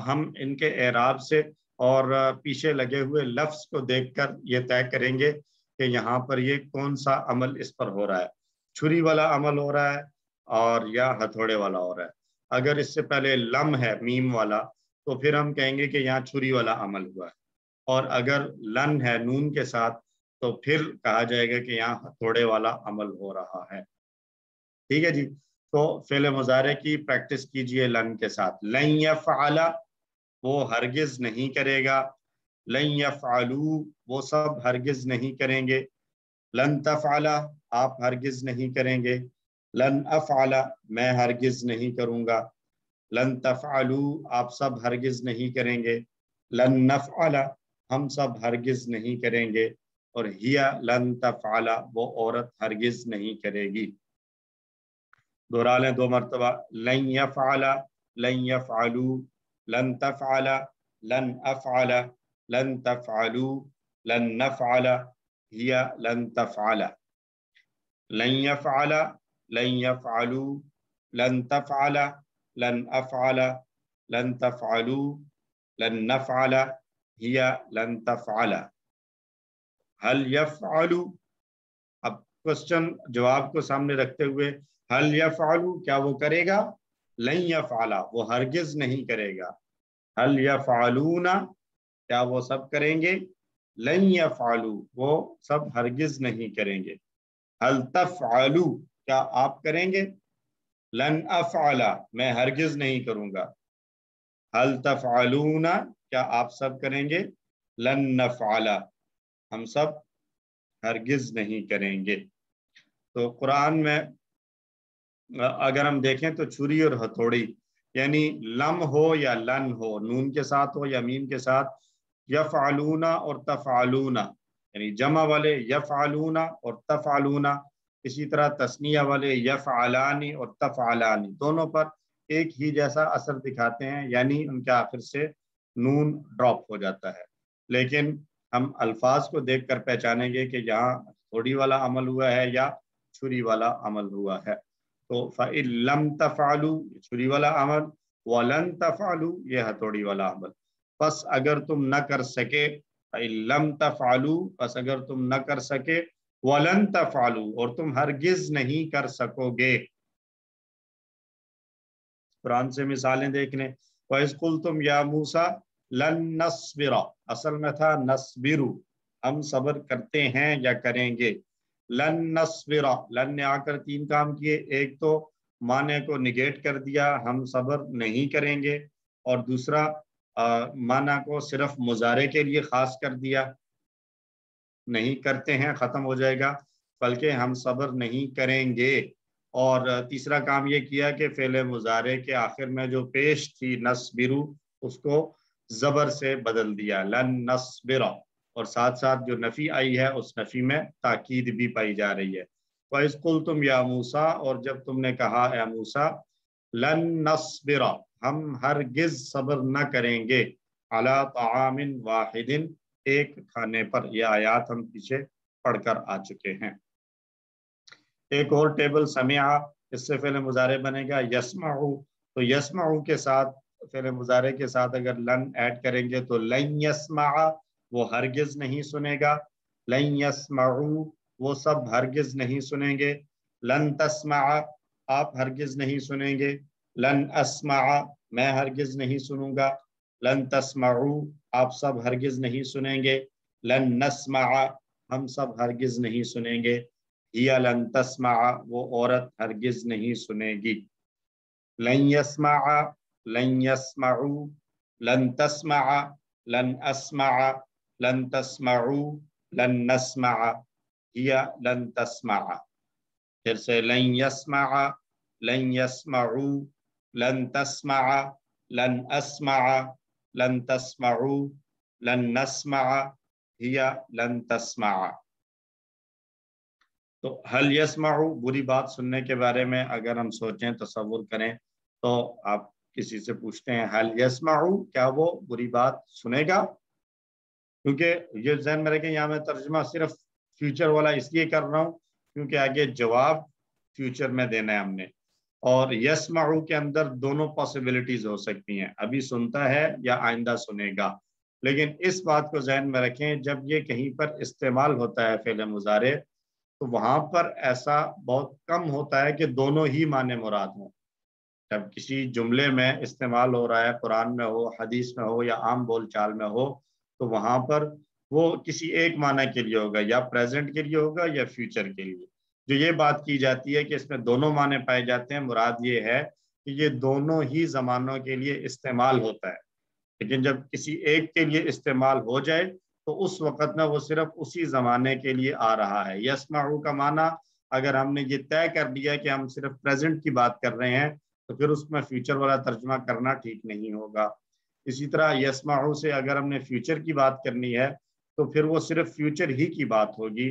ہم ان کے اعراب سے اور پیچھے لگے ہوئے لفظ کو دیکھ کر یہ طے کریں گے کہ یہاں پر یہ کون سا عمل اس پر ہو رہا ہے، چھری والا عمل ہو رہا ہے اور یا ہتھوڑے والا ہو رہا ہے. اگر اس سے پہلے لم ہے میم والا تو پھر ہم کہیں گے کہ یہاں چھری والا عمل ہوا ہے، اور اگر لن ہے نون کے ساتھ تو پھر کہا جائے گا کہ یہاں ہتھوڑے والا عمل ہو رہا ہے. ٹھیک ہے جی. تو فعل مضارع کی پریکٹس کیجئے لن کے ساتھ. لن یفعل وہ ہرگز نہیں کرے گا، لن یفعلوا وہ سب ہرگز نہیں کریں گے، لن تفعل آپ ہرگز نہیں کریں گے، لن افعل میں ہرگز نہیں کروں گا، لن تفعلوا آپ سب ہرگز نہیں کریں گے، لن نفعل ہم سب ہرگز نہیں کریں گے، اور ہیا لن تفعل وہ عورت ہرگز نہیں کرے گی. دہرا لیں 2 مرتبہ. لن یفعل، لن یفعلوا، لن تفعل، لن افعل، لن تفعلوا، لن نفعل، ہیا لن تفعل. لن یفعل، لن یفعلوا، لن تفعل، لن افعل، لن تفعلوا، لن نفعل، ہیا لن تفعل. هل یفعل، اب کوسچن جواب کو سامنے رکھتے ہوئے هل یفعل کیا وہ کرے گا؟ لن یفعل وہ ہرگز نہیں کرے گا. هل یفعلون کیا وہ سب کریں گے؟ لن یفعلوا وہ سب ہرگز نہیں کریں گے. هل تفعل کیا آپ کریں گے؟ لن افعل میں ہرگز نہیں کروں گا. هل تفعلون کیا آپ سب کریں گے؟ لن نفعل ہم سب ہرگز نہیں کریں گے. تو قرآن میں اگر ہم دیکھیں تو چھری اور ہتھوڑی یعنی لم ہو یا لن ہو، نون کے ساتھ ہو یا میم کے ساتھ، یفعلون اور تفعلون یعنی جمع والے یفعلون اور تفعلون، اسی طرح تثنیہ والے یفعلانی اور تفعلانی، دونوں پر ایک ہی جیسا اثر دکھاتے ہیں، یعنی ان کے آخر سے نون ڈراپ ہو جاتا ہے، لیکن ہم الفاظ کو دیکھ کر پہچانیں گے کہ یہاں ہتھوڑی والا عمل ہوا ہے یا چھری والا عمل ہوا ہے۔ تو فَإِن لَمْ تَفْعَلُوا چھری والا عمل، وَلَن تَفْعَلُوا یہ ہتھوڑی والا عمل، پس اگر تم نہ کر سکے، فَإِن لَمْ تَفْعَلُوا پس اگر تم نہ کر سکے، وَلَن تَفْعَلُوا اور تم ہرگز نہیں کر سکو گے۔ قرآن سے مثالیں دیکھنے، وَإِذْ قُلْتُمْ يَا مُوسَىٰ لَن نَصْبِرَ، اصل میں تھا نَصْبِرُ ہم صبر کرتے ہیں یا کریں گے، لن نصبر لن نے آ کر تین کام کیے، ایک تو معنی کو نگیٹ کر دیا ہم صبر نہیں کریں گے، اور دوسرا معنی کو صرف مضارع کے لیے خاص کر دیا، نہیں کرتے ہیں ختم ہو جائے گا، بلکہ ہم صبر نہیں کریں گے، اور تیسرا کام یہ کیا کہ فعل مضارع کے آخر میں جو پیش تھی نصبرو اس کو زبر سے بدل دیا لن نصبر، اور ساتھ ساتھ جو نفی آئی ہے اس نفی میں تاکید بھی پائی جا رہی ہے۔ وَإِذْ قُلْتُمْ يَا مُوسَىٰ اور جب تم نے کہا اے موسیٰ، لن نصبر ہم ہرگز صبر نہ کریں گے، علی طعام واحد ایک کھانے پر، یہ آیات ہم پیچھے پڑھ کر آ چکے ہیں۔ ایک اور ٹیبل سمعا، اس سے فعل مضارع بنے گا یسمعو، تو یسمعو کے ساتھ فعل مضارع کے ساتھ اگر لن ایڈ کریں گے تو لن یسمع وہ ہرگز نہیں سنے گا، لن یسمعو وہ سب ہرگز نہیں سنیں گے، لن تسمع آپ ہرگز نہیں سنیں گے، لن اسمع میں ہرگز نہیں سنوں گا، لن تسمعو آپ سب ہرگز نہیں سنیں گے، لن نسمع ہم سب ہرگز نہیں سنیں گے، ہی لن تسمع وہ عورت ہرگز نہیں سنے گی، لن یسمع لن یسمعو لن تسمع لن اسمع لن تسمعو لن نسمع ہی لن تسمع، پھر سے لن یسمع لن یسمعو لن تسمع لن اسمع لن تسمعو لن نسمع ہی لن تسمع۔ تو حل یسمعو بری بات سننے کے بارے میں اگر ہم سوچیں تصور کریں تو آپ کسی سے پوچھتے ہیں حل یسمعو کیا وہ بری بات سنے گا، کیونکہ یہ ذہن میں رکھیں یہاں میں ترجمہ صرف فیوچر والا اس لیے کر رہا ہوں کیونکہ آگے جواب فیوچر میں دینا ہے ہم نے، اور یسمعو کے اندر دونوں پاسبلٹیز ہو سکتی ہیں، ابھی سنتا ہے یا آئندہ سنے گا، لیکن اس بات کو ذہن میں رکھیں جب یہ کہیں پر استعمال ہوتا ہے فعل مضارع تو وہاں پر ایسا بہت کم ہوتا ہے کہ دونوں ہی معنی مراد ہوں، جب کسی جملے میں استعمال ہو رہا ہے قرآن میں ہو حدیث میں ہو یا عام بول چال میں ہو تو وہاں پر وہ کسی ایک معنی کے لیے ہوگا، یا پریزنٹ کے لیے ہوگا یا فیوچر کے لیے، جو یہ بات کی جاتی ہے کہ اس میں دونوں معنی پائے جاتے ہیں، مراد یہ ہے کہ یہ دونوں ہی زمانوں کے لیے استعمال ہوتا ہے، لیکن جب کسی ایک کے لیے استعمال ہو جائے تو اس وقت میں وہ صرف اسی زمانے کے لیے آ رہا ہے۔ یسمعو کا معنی اگر ہم نے یہ طے کر لیا کہ ہم صرف پریزنٹ کی بات کر رہے ہیں تو پھر اس میں فیوچر والا ترجمہ کرنا ٹھیک نہیں ہوگا، اسی طرح یسمعو سے اگر ہم نے فیوچر کی بات کرنی ہے تو پھر وہ صرف فیوچر ہی کی بات ہوگی،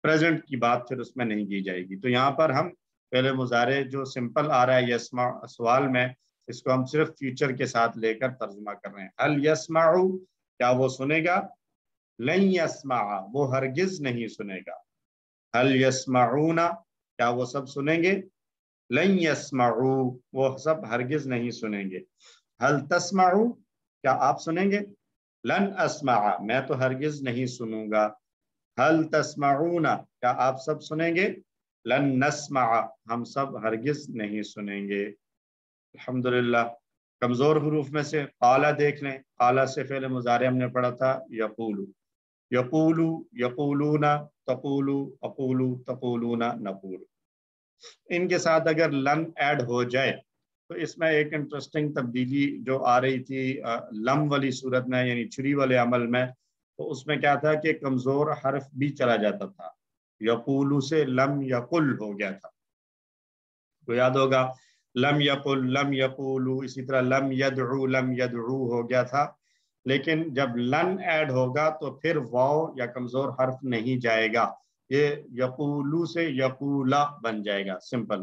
پریزنٹ کی بات پھر اس میں نہیں کی جائے گی۔ تو یہاں پر ہم فعل مضارع جو سمپل آ رہا ہے یسمع سوال میں اس کو ہم صرف فیوچر کے ساتھ لے کر ترجمہ کر رہے ہیں۔ حل یسمعو کیا وہ سنے گا، لن یسمع وہ ہرگز نہیں سنے گا، حل یسمعون کیا وہ سب سنیں گے، لن یسمعو وہ سب ہرگز نہیں سنیں گے، حل تسمعو کیا آپ سنیں گے، لن اسمع میں تو ہرگز نہیں سنوں گا، حل تسمعون کیا آپ سب سنیں گے، لن نسمع ہم سب ہرگز نہیں سنیں گے۔ الحمدللہ کمزور حروف میں سے قالا دیکھ لیں، قالا سے فعل مضارع ہم نے پڑھا تھا یقولو، یقولو یقولون تقولو اقولو تقولون نقول، ان کے ساتھ اگر لن ایڈ ہو جائے تو اس میں ایک انٹرسٹنگ تبدیلی جو آ رہی تھی لم والی صورت میں یعنی چھری والے عمل میں، تو اس میں کیا تھا کہ کمزور حرف بھی چلا جاتا تھا، یقولو سے لم یقل ہو گیا تھا، تو یاد ہوگا لم یقل لم یقولو، اسی طرح لم یدعو ہو گیا تھا، لیکن جب لن ایڈ ہوگا تو پھر واو یا کمزور حرف نہیں جائے گا، یہ یقولو سے یقولا بن جائے گا سمپل،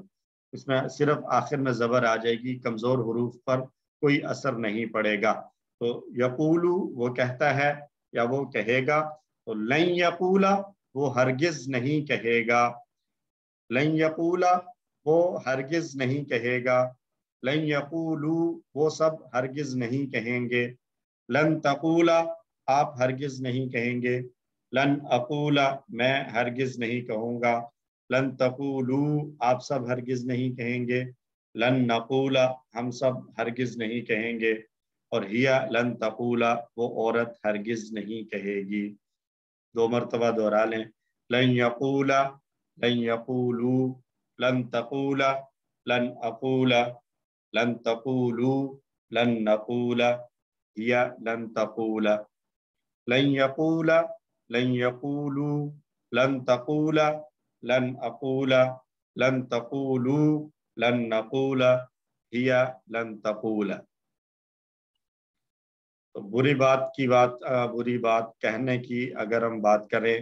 اس میں صرف آخر میں زبر آ جائے گی، کمزور حروف پر کوئی اثر نہیں پڑے گا۔ تو یقولو وہ کہتا ہے یا وہ کہے گا، تو لن یقولا وہ ہرگز نہیں کہے گا، لن یقولا وہ ہرگز نہیں کہے گا، لن یقولو وہ سب ہرگز نہیں کہیں گے، لن تقولا آپ ہرگز نہیں کہیں گے، لن اقولا میں ہرگز نہیں کہوں گا، لن تقولو آپ سب ہرگز نہیں کہیں گے، لن نقولا ہم سب ہرگز نہیں کہیں گے، اور ہیا لن تقولا وہ عورت ہرگز نہیں کہے گی۔ 2 مرتبہ دہرا لیں، لن یقولا، لن یقولو، لن تقولا، لن اقولا، لن تقولو، لن نقولا، ہیا لن تقولا، لن یقولا، لن یقولو، لن تقولا، لن اقولا، لن تقولو، لن نقولا، ہیا لن تقولا۔ تو بری بات کہنے کی اگر ہم بات کریں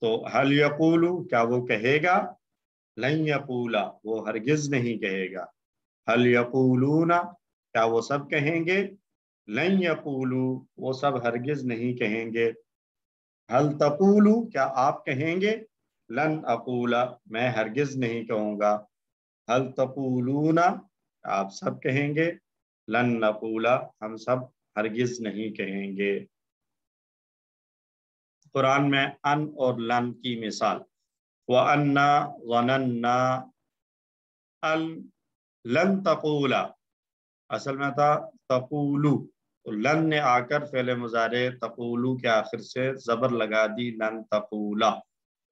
تو حل یقولو کیا وہ کہے گا، لن یقولا وہ ہرگز نہیں کہے گا، حل یقولون کیا وہ سب کہیں گے، لن یقولو وہ سب ہرگز نہیں کہیں گے، حل تقولو کیا آپ کہیں گے، لن اقولا میں ہرگز نہیں کہوں گا، حل تقولون آپ سب کہیں گے، لن نقولا ہم سب ہرگز نہیں کہیں گے۔ قرآن میں ان اور لن کی مثال، وَأَنَّا ظَنَنَّا أَن لَن تَقُولَ اصل میں تھا تقولو، تو لن نے آ کر فعل مضارع تقولو کے آخر سے زبر لگا دی، لن تقولا،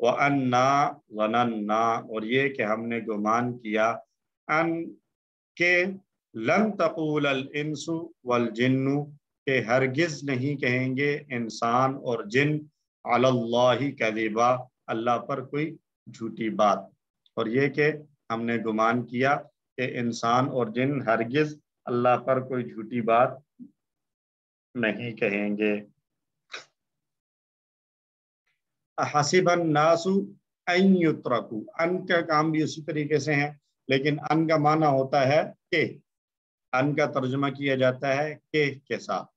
وَأَنَّا ظَنَنَّا اور یہ کہ ہم نے گمان کیا، ان کہ لن تقول الانس والجن کہ ہرگز نہیں کہیں گے انسان اور جن، علی اللہ کذبا اللہ پر کوئی جھوٹی بات، اور یہ کہ ہم نے گمان کیا کہ انسان اور جن ہرگز اللہ پر کوئی جھوٹی بات نہیں کہیں گے۔ حسب الناس ان یترکوا ان کا کام بھی اسی طریقے سے ہے، لیکن ان کا معنی ہوتا ہے کہ، ان کا ترجمہ کیا جاتا ہے کہ کے ساتھ،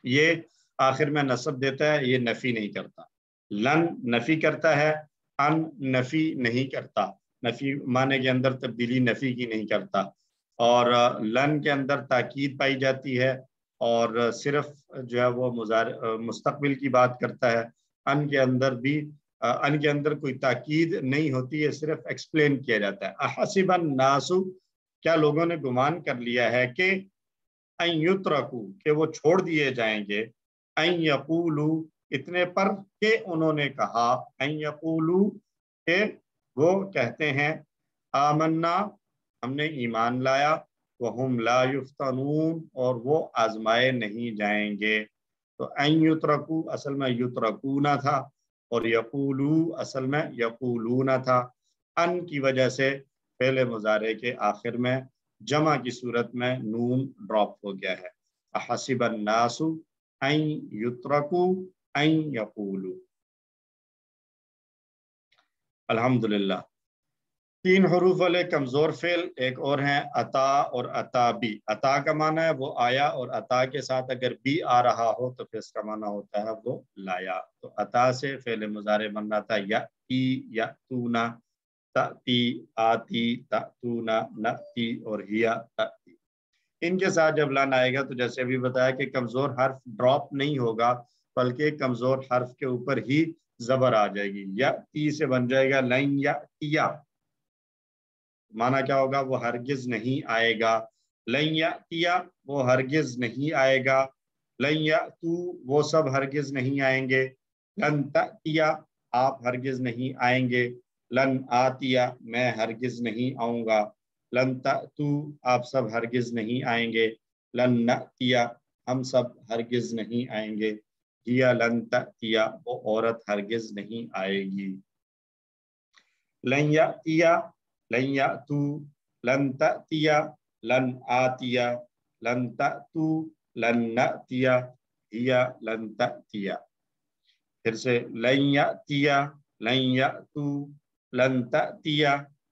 یہ آخر میں نصب دیتا ہے، یہ نفی نہیں کرتا، لن نفی کرتا ہے، ان نفی نہیں کرتا، نفی معنی کے اندر تبدیلی نفی کی نہیں کرتا، اور لن کے اندر تاکید پائی جاتی ہے اور صرف جو ہے وہ مستقبل کی بات کرتا ہے، ان کے اندر بھی ان کے اندر کوئی تاکید نہیں ہوتی ہے، صرف ایکسپلین کیا جاتا ہے۔ احسب الناس کیا لوگوں نے گمان کر لیا ہے کہ، ان یترکو کہ وہ چھوڑ دیے جائیں گے، ان یقولو اتنے پر کہ انہوں نے کہا، ان یقولو کہ وہ کہتے ہیں، آمنا ہم نے ایمان لایا، وہم لا یفتنون اور وہ آزمائے نہیں جائیں گے۔ تو ان یترکو اصل میں یترکونا تھا، اور یقولو اصل میں یقولونا تھا، ان کی وجہ سے فعل مضارع کے آخر میں جمع کی صورت میں نون ڈراپ ہو گیا ہے۔ احسب الناس ان یترکو ان یقولو۔ الحمدللہ 3 حروف والے کمزور فعل ایک اور ہیں عطا اور عطا بی۔ عطا کا معنی ہے وہ آیا، اور عطا کے ساتھ اگر بی آ رہا ہو تو پھر اس کا معنی ہوتا ہے وہ لایا۔ تو عطا سے فعل مضارع بن رہا تھا یأتی یأتونا، تأتی آتی تأتونا، نأتی اور ہیا تأتی۔ ان کے ساتھ جب لن آئے گا تو جیسے ابھی بتایا کہ کمزور حرف ڈراپ نہیں ہوگا، بلکہ کمزور حرف کے اوپر ہی زبر آ جائے گی، یأتی سے بن جائے گا لن یأتیا، معنی کیا ہوگا، وہ ہرگز نہیں آئے گا، لن یأتیا وہ ہرگز نہیں آئے گا، لن یأتو وہ سب ہرگز نہیں آئیں گے، لن تأتیا آپ ہرگز نہیں آئیں گے، لن آتیا میں ہرگز نہیں آؤں گا، لن تأتو آپ سب ہرگز نہیں آئیں گے، لن نأتیا ہم سب ہرگز نہیں آئیں گے، ہیا لن تأتیا وہ عورت ہرگز نہیں آئے گی۔ لن یأتیا، لن یأتو، لن تأتیا، لن آتیا، لن تأتو، لن نأتیا، ہیا لن تأتیا۔ پھر سے لن یأتیا، لن یأتو، لن تأتیا،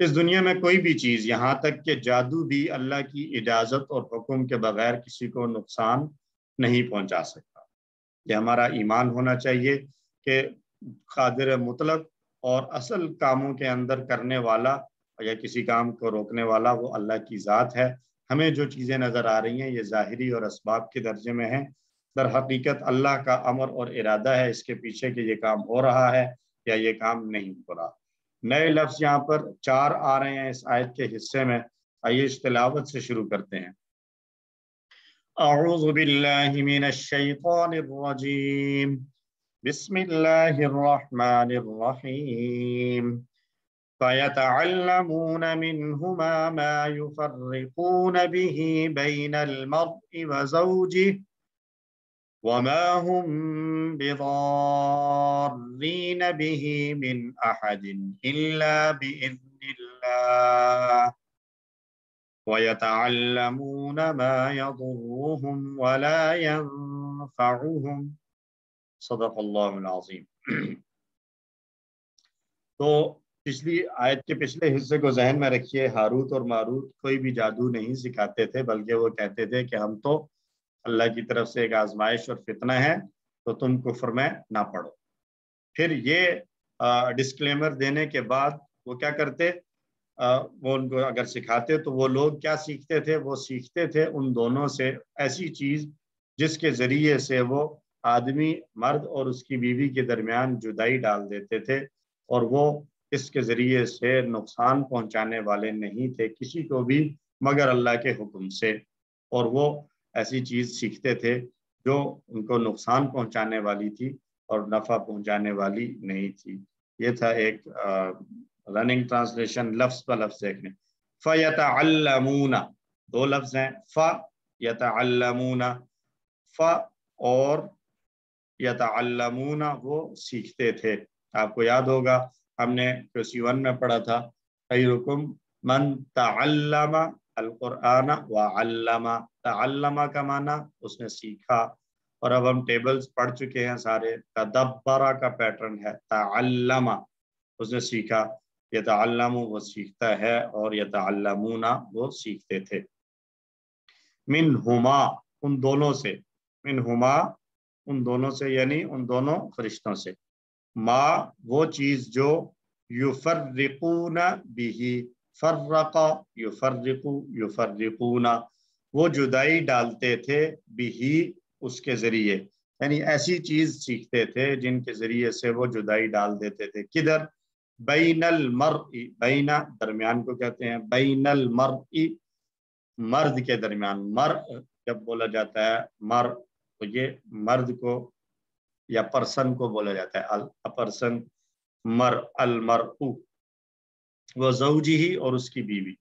اس دنیا میں کوئی بھی چیز، یہاں تک کہ جادو بھی اللہ کی اجازت اور حکم کے بغیر کسی کو نقصان نہیں پہنچا سکتا۔ یہ ہمارا ایمان ہونا چاہیے کہ قادر مطلق اور اصل کاموں کے اندر کرنے والا یا کسی کام کو روکنے والا وہ اللہ کی ذات ہے۔ ہمیں جو چیزیں نظر آ رہی ہیں یہ ظاہری اور اسباب کے درجے میں ہیں، در حقیقت اللہ کا امر اور ارادہ ہے اس کے پیچھے کہ یہ کام ہو رہا ہے یا یہ کام نہیں ہو رہا۔ نئے لفظ یہاں پر 4 آ رہے ہیں اس آیت کے حصے میں، آئیے اس تلاوت سے شروع کرتے ہیں۔ اعوذ باللہ من الشیطان الرجیم، بسم اللہ الرحمن الرحیم، فَيَتَعَلَّمُونَ مِنْهُمَا مَا يُفَرِّقُونَ بِهِ بَيْنَ الْمَرْءِ وَزَوْجِهِ وَمَا هُمْ بِضَارِّينَ بِهِ مِنْ أَحَدٍ إِلَّا بِإِذْنِ اللَّهِ وَيَتَعَلَّمُونَ مَا يَضُرُّهُمْ وَلَا يَنفَعُهُمْ صدق اللہ العظیم۔ تو پچھلی آیت کے پچھلے حصے کو ذہن میں رکھیے، ہاروت اور ماروت کوئی بھی جادو نہیں سکھاتے تھے، بلکہ وہ کہتے تھے کہ ہم تو اللہ کی طرف سے ایک آزمائش اور فتنہ ہے تو تم کفر میں نہ پڑو۔ پھر یہ ڈسکلیمر دینے کے بعد وہ کیا کرتے، وہ ان کو اگر سکھاتے تو وہ لوگ کیا سیکھتے تھے، وہ سیکھتے تھے ان دونوں سے ایسی چیز جس کے ذریعے سے وہ آدمی مرد اور اس کی بیوی کے درمیان جدائی ڈال دیتے تھے، اور وہ اس کے ذریعے سے نقصان پہنچانے والے نہیں تھے کسی کو بھی مگر اللہ کے حکم سے، اور وہ ایسی چیز سیکھتے تھے جو ان کو نقصان پہنچانے والی تھی اور نفع پہنچانے والی نہیں تھی۔ یہ تھا ایک رننگ ٹرانسلیشن لفظ پر لفظ دیکھنے۔ فَيَتَعَلَّمُونَ 2 لفظ ہیں، فَيَتَعَلَّمُونَ، ف اور یتعلمون وہ سیکھتے تھے۔ آپ کو یاد ہوگا ہم نے QC1 میں پڑھا تھا، خیرکم من تعلم القرآن وعلم، تعلم کا معنی اس نے سیکھا، اور اب ہم ٹیبلز پڑھ چکے ہیں سارے، تدبر کا پیٹرن ہے، تعلم اس نے سیکھا، یتعلم وہ سیکھتا ہے، اور یتعلمون وہ سیکھتے تھے۔ منہما ان دونوں سے، منہما ان دونوں سے یعنی ان دونوں فرشتوں سے، ما وہ چیز جو یفرقون بہ، فرق یفرق یفرقون وہ جدائی ڈالتے تھے، بہ اس کے ذریعے، یعنی ایسی چیز سیکھتے تھے جن کے ذریعے سے وہ جدائی ڈال دیتے تھے۔ کدھر؟ بین المرء، بین درمیان کو کہتے ہیں، بین المرء مرد کے درمیان، مرء جب بولا جاتا ہے مر تو یہ مرد کو یا پرسن کو بولا جاتا ہے، پرسن مر، المرء وہ زوجی ہی اور اس کی بیوی،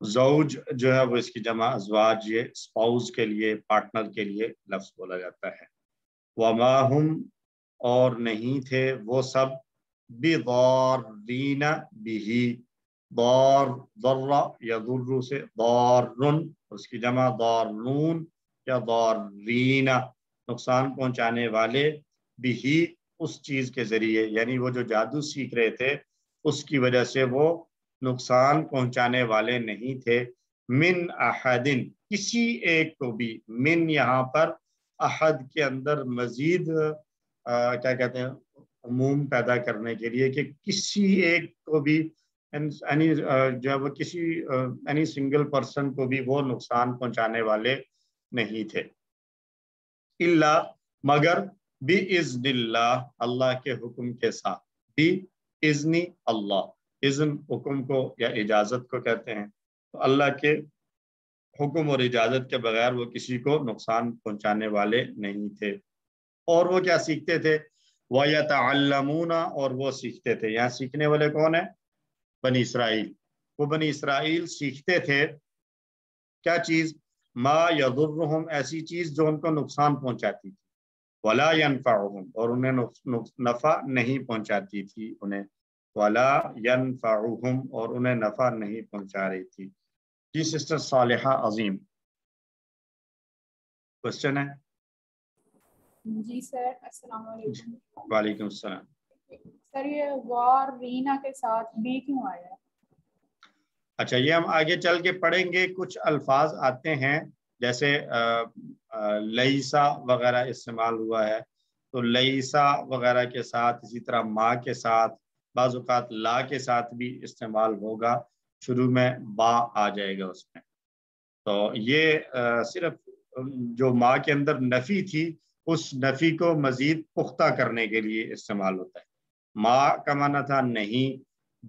زوج جو ہے وہ اس کی جمع ازواج، یہ اسپاؤز کے لیے، پارٹنر کے لیے لفظ بولا جاتا ہے۔ وما ہم اور نہیں تھے وہ سب، بضارین بہ، ضار ضر یضر سے ضارن، اس کی جمع ضارون یا ضارین نقصان پہنچانے والے، بہ اس چیز کے ذریعے، یعنی وہ جو جادو سیکھ رہے تھے اس کی وجہ سے وہ نقصان پہنچانے والے نہیں تھے، من احدن کسی ایک کو بھی، من یہاں پر احد کے اندر مزید کیا کہتے ہیں عموم پیدا کرنے کے لیے کہ کسی ایک کو بھی، جب کسی اینی سنگل پرسن کو بھی وہ نقصان پہنچانے والے نہیں تھے، الا مگر بِإِذْنِ اللہ اللہ کے حکم کے ساتھ، بِإِذْنِ اللہ، اذن حکم کو یا اجازت کو کہتے ہیں، تو اللہ کے حکم اور اجازت کے بغیر وہ کسی کو نقصان پہنچانے والے نہیں تھے۔ اور وہ کیا سیکھتے تھے؟ وَيَتَعَلَّمُونَ اور وہ سیکھتے تھے، یہاں سیکھنے والے کون ہیں؟ بنی اسرائیل، وہ بنی اسرائیل سیکھتے تھے کیا چیز؟ ما یضرہم ایسی چیز جو ان کو نقصان پہنچاتی تھی، ولا ینفعہم اور انہیں نفع نہیں پہنچاتی تھی انہیں، ولا ینفعہم اور انہیں نفع نہیں پہنچا رہی تھی۔ جی سسٹر صالحہ عظیم، کوشچن ہے؟ جی سر، السلام علیکم۔ وعلیکم السلام۔ سر یہ وار رینا کے ساتھ بی کیوں آیا ہے؟ اچھا یہ ہم آگے چل کے پڑھیں گے، کچھ الفاظ آتے ہیں جیسے لیسا وغیرہ استعمال ہوا ہے، تو لیسا وغیرہ کے ساتھ، اسی طرح ما کے ساتھ، بعض اوقات لا کے ساتھ بھی استعمال ہوگا، شروع میں با آ جائے گا اس میں. تو یہ صرف جو ما کے اندر نفی تھی اس نفی کو مزید پختہ کرنے کے لیے استعمال ہوتا ہے. ما کا معنی تھا نہیں،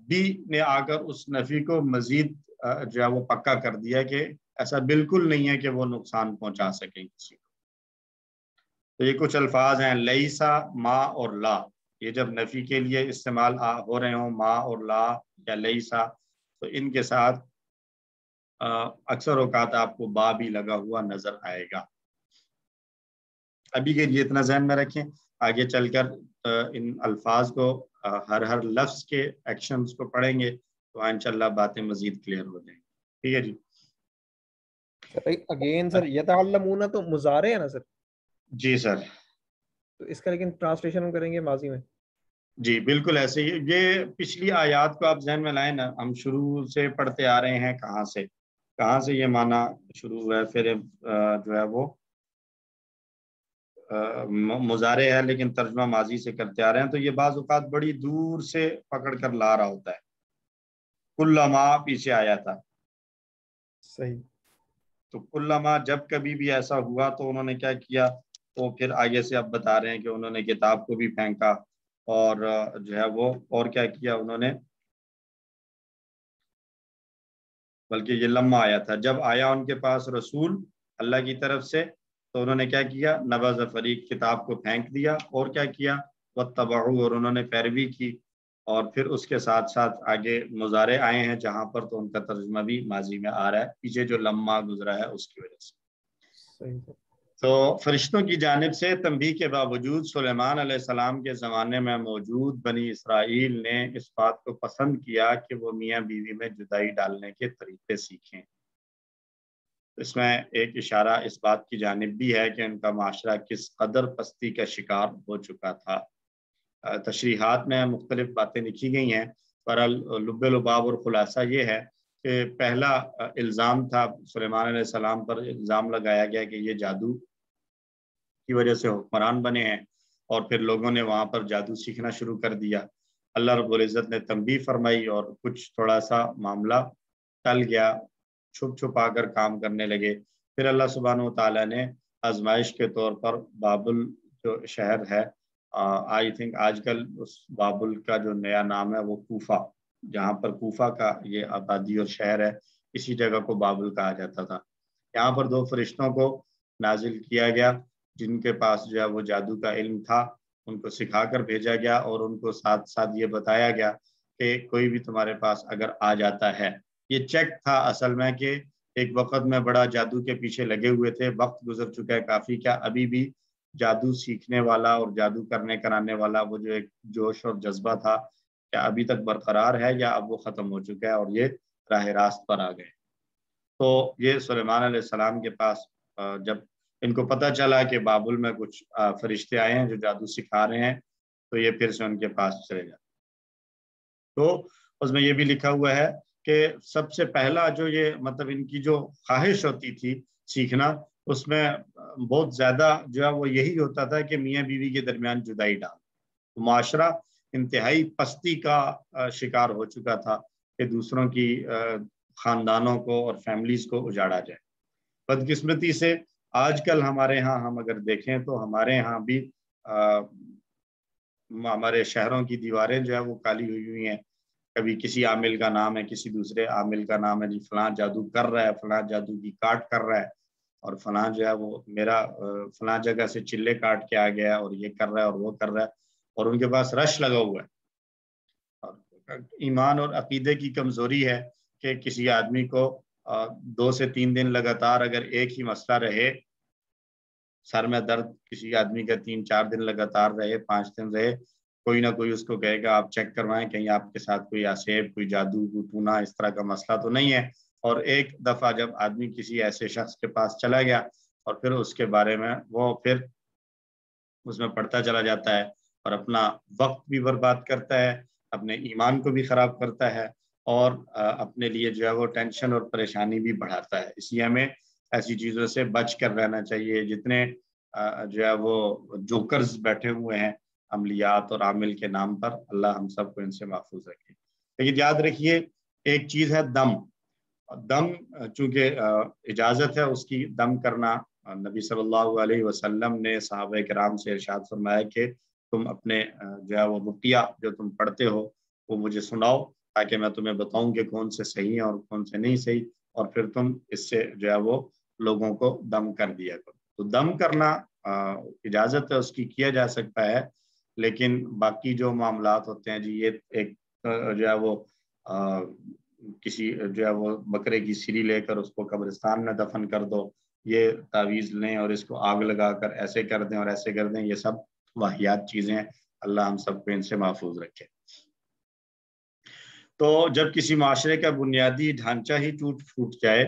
بی نے آ کر اس نفی کو مزید جو ہے وہ پکا کر دیا کہ ایسا بالکل نہیں ہے کہ وہ نقصان پہنچا سکیں کسی کو. تو یہ کچھ الفاظ ہیں لیسا، ما اور لا. یہ جب نفی کے لیے استعمال ہو رہے ہوں ما اور لا یا لیسا، تو ان کے ساتھ اکثر اوقات آپ کو با بھی لگا ہوا نظر آئے گا. ابھی کے لیے اتنا ذہن میں رکھیں، آگے چل کر ان الفاظ کو ہر لفظ کے ایکشنز کو پڑھیں گے تو انشاءاللہ باتیں مزید کلیئر ہو جائیں گی. ٹھیک ہے جی. اگین سر یتعلمون تو مضارع ہے نا سر؟ جی سر. تو اس کا لیکن ٹرانسلیشن ہم کریں گے ماضی میں. جی بالکل ایسے ہی. یہ پچھلی آیات کو آپ ذہن میں لائیں نا، ہم شروع سے پڑھتے آ رہے ہیں کہاں سے یہ معنی شروع ہوا ہے. پھر جو ہے وہ مضارع ہے لیکن ترجمہ ماضی سے کرتے آ رہے ہیں، تو یہ بعض اوقات بڑی دور سے پکڑ کر لا رہا ہوتا ہے. کلما پیچھے آیا تھا، صحیح. تو کلما جب کبھی بھی ایسا ہوا تو انہوں نے کیا کیا، تو پھر آگے سے اب بتا رہے ہیں کہ انہوں نے کتاب کو بھی پھینکا اور جو ہے وہ اور کیا کیا انہوں نے، بلکہ یہ لمحہ آیا تھا جب آیا ان کے پاس رسول اللہ کی طرف سے، تو انہوں نے کیا کیا، نبذ فریق کتاب کو پھینک دیا، اور کیا کیا، واتبعوا اور انہوں نے پیروی کی. اور پھر اس کے ساتھ ساتھ آگے مضارع آئے ہیں جہاں پر تو ان کا ترجمہ بھی ماضی میں آ رہا ہے، پیچھے جو لمحہ گزرا ہے اس کی وجہ سے. صحیح. تو فرشتوں کی جانب سے تنبیہ کے باوجود سلیمان علیہ السلام کے زمانے میں موجود بنی اسرائیل نے اس بات کو پسند کیا کہ وہ میاں بیوی میں جدائی ڈالنے کے طریقے سیکھیں. اس میں ایک اشارہ اس بات کی جانب بھی ہے کہ ان کا معاشرہ کس قدر پستی کا شکار ہو چکا تھا. تشریحات میں مختلف باتیں لکھی گئی ہیں، پر لب لباب اور خلاصہ یہ ہے کہ پہلا الزام تھا سلیمان علیہ السلام پر، الزام لگایا گیا کہ یہ جادو کی وجہ سے حکمران بنے ہیں، اور پھر لوگوں نے وہاں پر جادو سیکھنا شروع کر دیا. اللہ رب العزت نے تنبیہ فرمائی اور کچھ تھوڑا سا معاملہ ٹل گیا، چھپ چھپا کر کام کرنے لگے. پھر اللہ سبحانہ و تعالیٰ نے آزمائش کے طور پر بابل جو شہر ہے، آئی تھنک آج کل اس بابل کا جو نیا نام ہے وہ کوفہ، جہاں پر کوفہ کا یہ آبادی اور شہر ہے، اسی جگہ کو بابل کہا جاتا تھا. یہاں پر 2 فرشتوں کو نازل کیا گیا جن کے پاس جو ہے وہ جادو کا علم تھا، ان کو سکھا کر بھیجا گیا، اور ان کو ساتھ ساتھ یہ بتایا گیا کہ کوئی بھی تمہارے پاس اگر آ جاتا ہے، یہ چیک تھا اصل میں کہ ایک وقت میں بڑا جادو کے پیچھے لگے ہوئے تھے، وقت گزر چکا ہے کافی، کیا ابھی بھی جادو سیکھنے والا اور جادو کرنے کرانے والا وہ جو ایک جوش اور جذبہ تھا، کیا ابھی تک برقرار ہے یا اب وہ ختم ہو چکا ہے اور یہ راہ راست پر آ گئے. تو یہ سلیمان علیہ السلام کے پاس جب ان کو پتہ چلا کہ بابل میں کچھ فرشتے آئے ہیں جو جادو سکھا رہے ہیں، تو یہ پھر سے ان کے پاس چلے جاتے. تو اس میں یہ بھی لکھا ہوا ہے کہ سب سے پہلا جو یہ مطلب ان کی جو خواہش ہوتی تھی سیکھنا، اس میں بہت زیادہ جو ہے وہ یہی ہوتا تھا کہ میاں بیوی کے درمیان جدائی ڈال. معاشرہ انتہائی پستی کا شکار ہو چکا تھا کہ دوسروں کی خاندانوں کو اور فیملیز کو اجاڑا جائے. بدقسمتی سے آج کل ہمارے ہاں ہم اگر دیکھیں تو ہمارے ہاں بھی ہمارے شہروں کی دیواریں جو ہے وہ کالی ہوئی ہیں. کبھی کسی عامل کا نام ہے، کسی دوسرے عامل کا نام ہے، جی فلاں جادو کر رہا ہے، فلاں جادو کی کاٹ کر رہا ہے، اور فلاں جو ہے وہ میرا فلاں جگہ سے چلے کاٹ کے آ گیا اور یہ کر رہا ہے اور وہ کر رہا ہے، اور ان کے پاس رش لگا ہوا ہے. ایمان اور عقیدے کی کمزوری ہے کہ کسی آدمی کو 2 سے 3 دن لگاتار اگر ایک ہی مسئلہ رہے، سر میں درد کسی آدمی کا 3-4 دن لگاتار رہے، 5 دن رہے، کوئی نہ کوئی اس کو کہے گا آپ چیک کروائیں کہیں آپ کے ساتھ کوئی آسیب، کوئی جادو، کوئی ٹونا اس طرح کا مسئلہ تو نہیں ہے. اور ایک دفعہ جب آدمی کسی ایسے شخص کے پاس چلا گیا اور پھر اس کے بارے میں وہ پھر اس میں پڑھتا چلا جاتا ہے اور اپنا وقت بھی برباد کرتا ہے، اپنے ایمان کو بھی خراب کرتا ہے، اور اپنے لیے جو ہے وہ ٹینشن اور پریشانی بھی بڑھاتا ہے. اس لیے ہمیں ایسی چیزوں سے بچ کر رہنا چاہیے. جتنے جو ہے وہ جوکرز بیٹھے ہوئے ہیں عملیات اور عامل کے نام پر، اللہ ہم سب کو ان سے محفوظ رکھے. لیکن یاد رکھیے ایک چیز ہے دم. چونکہ اجازت ہے اس کی دم کرنا. نبی صلی اللہ علیہ وسلم نے صحابہ کرام سے ارشاد فرمایا کہ تم اپنے جو ہے وہ رقیہ جو تم پڑھتے ہو وہ مجھے سناؤ تاکہ میں تمہیں بتاؤں کہ کون سے صحیح ہیں اور کون سے نہیں صحیح، اور پھر تم اس سے جو ہے وہ لوگوں کو دم کر دیا کرو. تو دم کرنا اجازت ہے اس کی، کیا جا سکتا ہے. لیکن باقی جو معاملات ہوتے ہیں جی، یہ ایک جو ہے وہ کسی جو ہے وہ بکرے کی سری لے کر اس کو قبرستان میں دفن کر دو، یہ تعویذ لیں اور اس کو آگ لگا کر ایسے کر دیں اور ایسے کر دیں، یہ سب واہیات چیزیں ہیں. اللہ ہم سب کو ان سے محفوظ رکھے. تو جب کسی معاشرے کا بنیادی ڈھانچہ ہی ٹوٹ پھوٹ جائے،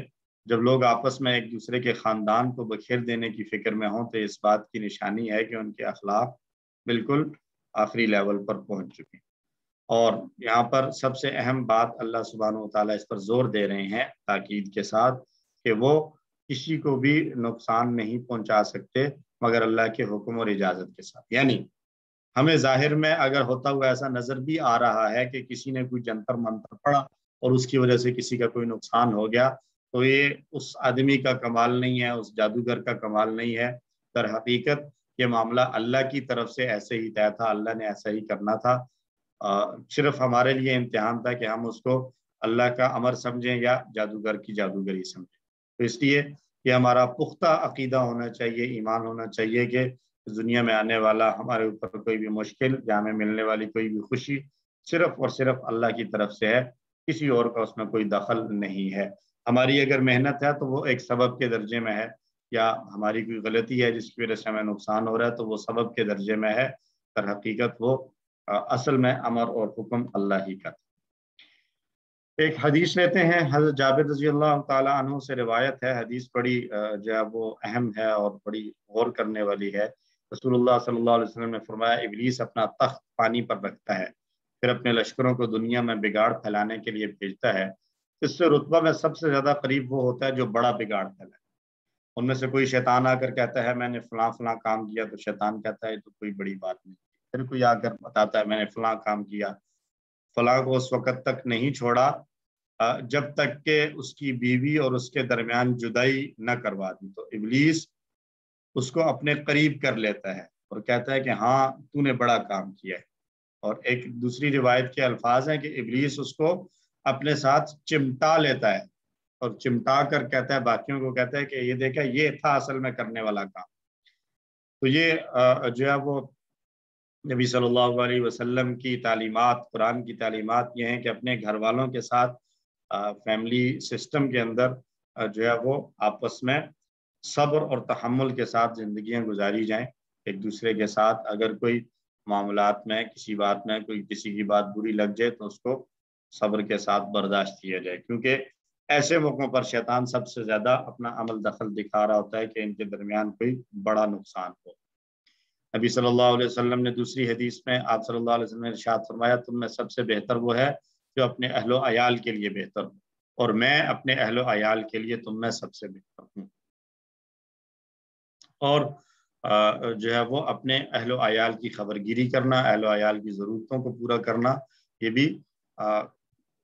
جب لوگ آپس میں ایک دوسرے کے خاندان کو بکھیر دینے کی فکر میں ہوں، تو اس بات کی نشانی ہے کہ ان کے اخلاق بالکل آخری لیول پر پہنچ چکے ہیں. اور یہاں پر سب سے اہم بات اللہ سبحانہ و تعالیٰ اس پر زور دے رہے ہیں تاکید کے ساتھ کہ وہ کسی کو بھی نقصان نہیں پہنچا سکتے مگر اللہ کے حکم اور اجازت کے ساتھ. یعنی ہمیں ظاہر میں اگر ہوتا ہوا ایسا نظر بھی آ رہا ہے کہ کسی نے کوئی جنتر منتر پڑھا اور اس کی وجہ سے کسی کا کوئی نقصان ہو گیا، تو یہ اس آدمی کا کمال نہیں ہے، اس جادوگر کا کمال نہیں ہے. در حقیقت یہ معاملہ اللہ کی طرف سے ایسے ہی طے تھا، اللہ نے ایسا ہی کرنا تھا. صرف ہمارے لیے امتحان تھا کہ ہم اس کو اللہ کا امر سمجھیں یا جادوگر کی جادوگری سمجھیں. تو اس لیے یہ ہمارا پختہ عقیدہ ہونا چاہیے، ایمان ہونا چاہیے کہ دنیا میں آنے والا ہمارے اوپر کوئی بھی مشکل یا ہمیں ملنے والی کوئی بھی خوشی صرف اور صرف اللہ کی طرف سے ہے، کسی اور کا اس میں کوئی دخل نہیں ہے. ہماری اگر محنت ہے تو وہ ایک سبب کے درجے میں ہے، یا ہماری کوئی غلطی ہے جس کی وجہ سے ہمیں نقصان ہو رہا ہے تو وہ سبب کے درجے میں ہے. در حقیقت وہ اصل میں امر اور حکم اللہ ہی کا. ایک حدیث لیتے ہیں، حضرت جابر رضی اللہ تعالیٰ عنہ سے روایت ہے. حدیث بڑی جو ہے وہ اہم ہے اور بڑی غور کرنے والی ہے. رسول اللہ صلی اللہ علیہ وسلم نے فرمایا ابلیس اپنا تخت پانی پر رکھتا ہے، پھر اپنے لشکروں کو دنیا میں بگاڑ پھیلانے کے لیے بھیجتا ہے. اس سے رتبہ میں سب سے زیادہ قریب وہ ہوتا ہے جو بڑا بگاڑ پھیلائے. ان میں سے کوئی شیطان آ کر کہتا ہے میں نے فلاں فلاں کام کیا، تو شیطان کہتا ہے تو کوئی بڑی بات نہیں. پھر کوئی آ کر بتاتا ہے میں نے فلاں کام کیا. فلاں کو اس وقت تک نہیں چھوڑا جب تک کہ اس کی بیوی اور اس کے درمیان جدائی نہ کروا دی. تو ابلیس اس کو اپنے قریب کر لیتا ہے اور کہتا ہے کہ ہاں تو نے بڑا کام کیا ہے. اور ایک دوسری روایت کے الفاظ ہیں کہ ابلیس اس کو اپنے ساتھ چمٹا لیتا ہے اور چمٹا کر کہتا ہے، باقیوں کو کہتا ہے کہ یہ دیکھا یہ تھا اصل میں کرنے والا کام. تو یہ جو ہے وہ نبی صلی اللہ علیہ وسلم کی تعلیمات، قرآن کی تعلیمات یہ ہیں کہ اپنے گھر والوں کے ساتھ فیملی سسٹم کے اندر جو ہے وہ آپس میں صبر اور تحمل کے ساتھ زندگیاں گزاری جائیں ایک دوسرے کے ساتھ. اگر کوئی معاملات میں کسی بات میں کوئی کسی کی بات بری لگ جائے تو اس کو صبر کے ساتھ برداشت کیا جائے، کیونکہ ایسے موقعوں پر شیطان سب سے زیادہ اپنا عمل دخل دکھا رہا ہوتا ہے کہ ان کے درمیان کوئی بڑا نقصان ہو. نبی صلی اللہ علیہ وسلم نے دوسری حدیث میں آپ صلی اللہ علیہ وسلم نے ارشاد فرمایا تم میں سب سے بہتر وہ ہے جو اپنے اہل و عیال کے لیے بہتر ہوں، اور میں اپنے اہل و عیال کے لیے تم میں سب سے بہتر ہوں. اور جو ہے وہ اپنے اہل و عیال کی خبرگیری کرنا، اہل و عیال کی ضرورتوں کو پورا کرنا، یہ بھی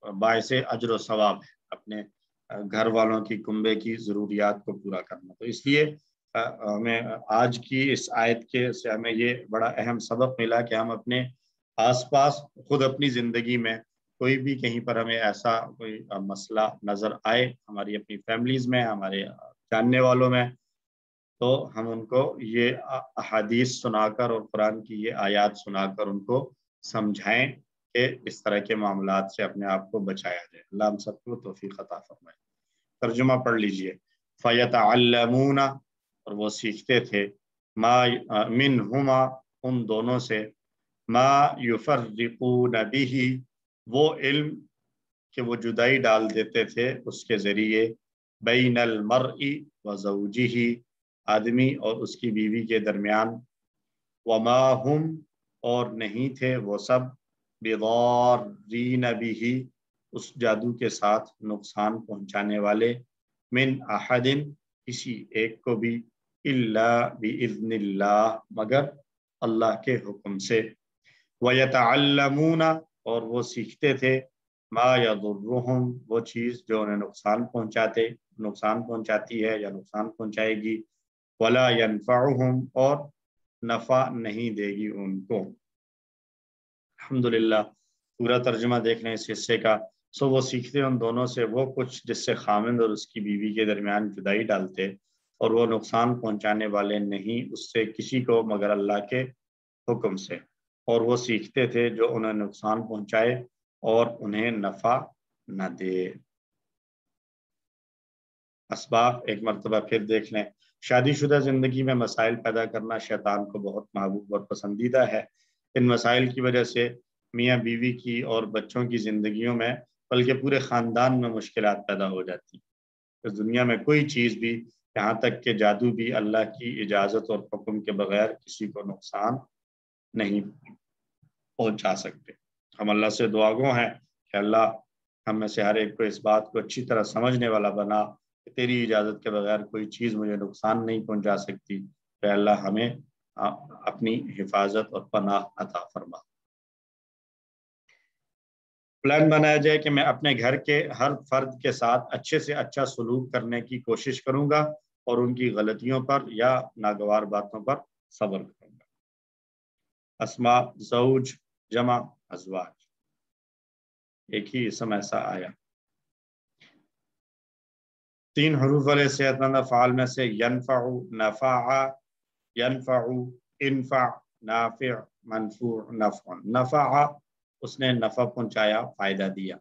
باعث اجر و ثواب ہے، اپنے گھر والوں کی کنبے کی ضروریات کو پورا کرنا. تو اس لیے ہمیں آج کی اس آیت کے سے ہمیں یہ بڑا اہم سبق ملا کہ ہم اپنے آس پاس خود اپنی زندگی میں کوئی بھی کہیں پر ہمیں ایسا کوئی مسئلہ نظر آئے ہماری اپنی فیملیز میں، ہمارے جاننے والوں میں، تو ہم ان کو یہ احادیث سنا کر اور قرآن کی یہ آیات سنا کر ان کو سمجھائیں کہ اس طرح کے معاملات سے اپنے آپ کو بچایا جائے. اللہ ہم سب کو توفیق عطا فرمائے. ترجمہ پڑھ لیجئے. فَيَتَعَلَّمُونَ، اور وہ سیکھتے تھے، ما منہما، ان دونوں سے، ما یفرقون بہ، وہ علم کہ وہ جدائی ڈال دیتے تھے اس کے ذریعے، بین المرء و زوجہ، آدمی اور اس کی بیوی کے درمیان، وما ہم، اور نہیں تھے وہ سب، بضارین بہ، اس جادو کے ساتھ نقصان پہنچانے والے من احدن کسی ایک کو بھی الا باذن اللہ مگر اللہ کے حکم سے ویتعلمون اور وہ سیکھتے تھے ما یضرہم وہ چیز جو انہیں نقصان پہنچاتی ہے یا نقصان پہنچائے گی ولا ینفعہم اور نفع نہیں دے گی ان کو۔ الحمدللہ پورا ترجمہ دیکھ لیں اس حصے کا۔ سو وہ سیکھتے ان دونوں سے وہ کچھ جس سے خاوند اور اس کی بیوی کے درمیان جدائی ڈالتے، اور وہ نقصان پہنچانے والے نہیں اس سے کسی کو مگر اللہ کے حکم سے، اور وہ سیکھتے تھے جو انہیں نقصان پہنچائے اور انہیں نفع نہ دے۔ اسباب ایک مرتبہ پھر دیکھ لیں۔ شادی شدہ زندگی میں مسائل پیدا کرنا شیطان کو بہت محبوب اور پسندیدہ ہے۔ ان مسائل کی وجہ سے میاں بیوی کی اور بچوں کی زندگیوں میں بلکہ پورے خاندان میں مشکلات پیدا ہو جاتی ہیں۔ اس دنیا میں کوئی چیز بھی یہاں تک کہ جادو بھی اللہ کی اجازت اور حکم کے بغیر کسی کو نقصان نہیں پہنچا سکتے۔ ہم اللہ سے دعا گو ہیں کہ اللہ ہم میں سے ہر ایک کو اس بات کو اچھی طرح سمجھنے والا بنا کہ تیری اجازت کے بغیر کوئی چیز مجھے نقصان نہیں پہنچا سکتی۔ اے اللہ ہمیں اپنی حفاظت اور پناہ عطا فرما۔ پلان بنایا جائے کہ میں اپنے گھر کے ہر فرد کے ساتھ اچھے سے اچھا سلوک کرنے کی کوشش کروں گا اور ان کی غلطیوں پر یا ناگوار باتوں پر صبر کروں گا۔ اسماء زوج جمع ازواج، ایک ہی اسم ایسا آیا۔ 3 حروف والے صحت مند افعال میں سے ینفع، نفع، ینفع، انفع، نافع، منفوع، نفع۔ نفع اس نے نفع پہنچایا، فائدہ دیا۔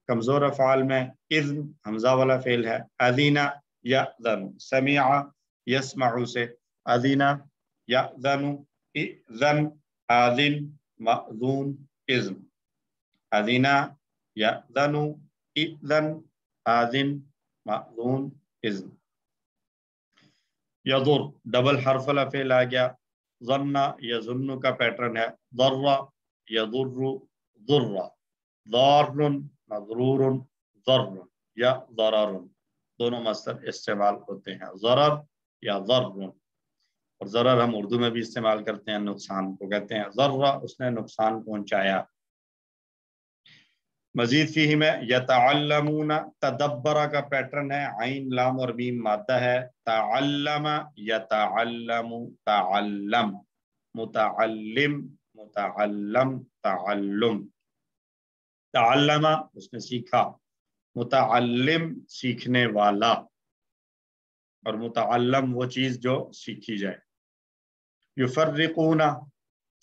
کمزور افعال میں اذن حمزہ والا فعل ہے۔ اذن یأذن، سمع یسمع سے اذن یأذن، اذن آذن، مأذون، اذن۔ اذن یأذن، اذن آذن، مأذون، اذن۔ یضر ڈبل حرف والا فعل آ گیا۔ ظن یظن کا پیٹرن ہے۔ ضر یضر، ضر، ضار مضرور، ضر یا ضرر، دونوں مصدر استعمال ہوتے ہیں، ضرر یا ضر۔ اور ضرر ہم اردو میں بھی استعمال کرتے ہیں، نقصان کو کہتے ہیں۔ ضر اس نے نقصان پہنچایا۔ مزید فیہ میں یتعلمون، تدبر کا پیٹرن ہے، عین لام اور میم مادہ ہے۔ تعلم یتعلم، تعلم، متعلم، متعلم، تعلم۔ تعلم اس نے سیکھا، متعلم سیکھنے والا، اور متعلم وہ چیز جو سیکھی جائے۔ یفرقون،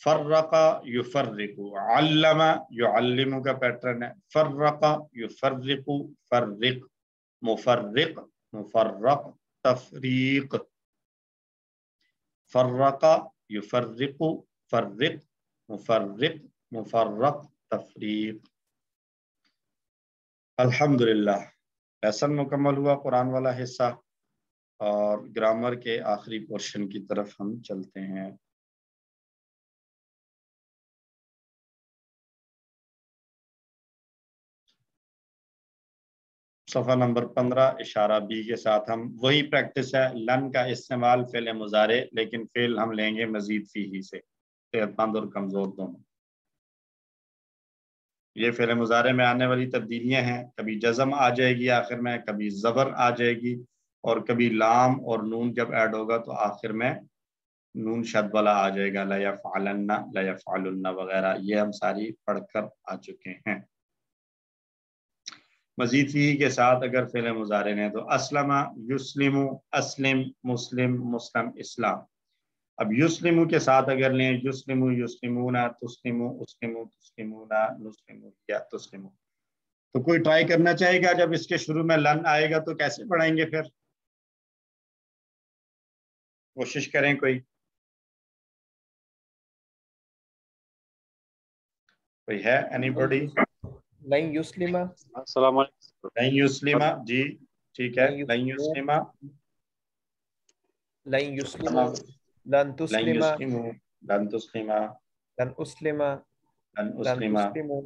فرق یفرق، علم یعلم کا پیٹرن ہے۔ فرق یفرق، فرق، مفرق، مفرق، تفریق۔ فرق یفرق، فرق، مفرق، مفرق، تفریق۔ الحمدللہ لیسن مکمل ہوا، قرآن والا حصہ، اور گرامر کے آخری پورشن کی طرف ہم چلتے ہیں۔ صفحہ نمبر 15 اشارہ بی کے ساتھ ہم وہی پریکٹس ہے، لن کا استعمال فعل مضارع، لیکن فعل ہم لیں گے مزید فیہ سے، صحت مند اور کمزور دونوں۔ یہ فعل مضارع میں آنے والی تبدیلیاں ہیں، کبھی جزم آ جائے گی آخر میں، کبھی زبر آ جائے گی، اور کبھی لام اور نون جب ایڈ ہوگا تو آخر میں نون شد والا آ جائے گا، لا یفعلن، لا یفعلن وغیرہ، یہ ہم ساری پڑھ کر آ چکے ہیں۔ مزید فیہ کے ساتھ اگر فعل مضارع نے تو اسلم یسلم، اسلم مسلم، مسلم اسلام۔ اب یسلم کے ساتھ اگر لیں یسلم یسلمون، تسلم اسلم تسلمون، نسلم یا تسلم، تو کوئی ٹرائی کرنا چاہے گا جب اس کے شروع میں لن آئے گا تو کیسے پڑھائیں گے؟ پھر کوشش کریں کوئی ہے اینی باڈی؟ لن یسلم، السلام علیکم۔ لن یسلم، جی ٹھیک ہے، لن یسلم، لن یسلم، لن لن تسلم، یسلم، لن تسلم، لن اسلم، لن لن اسلم، تسلمون،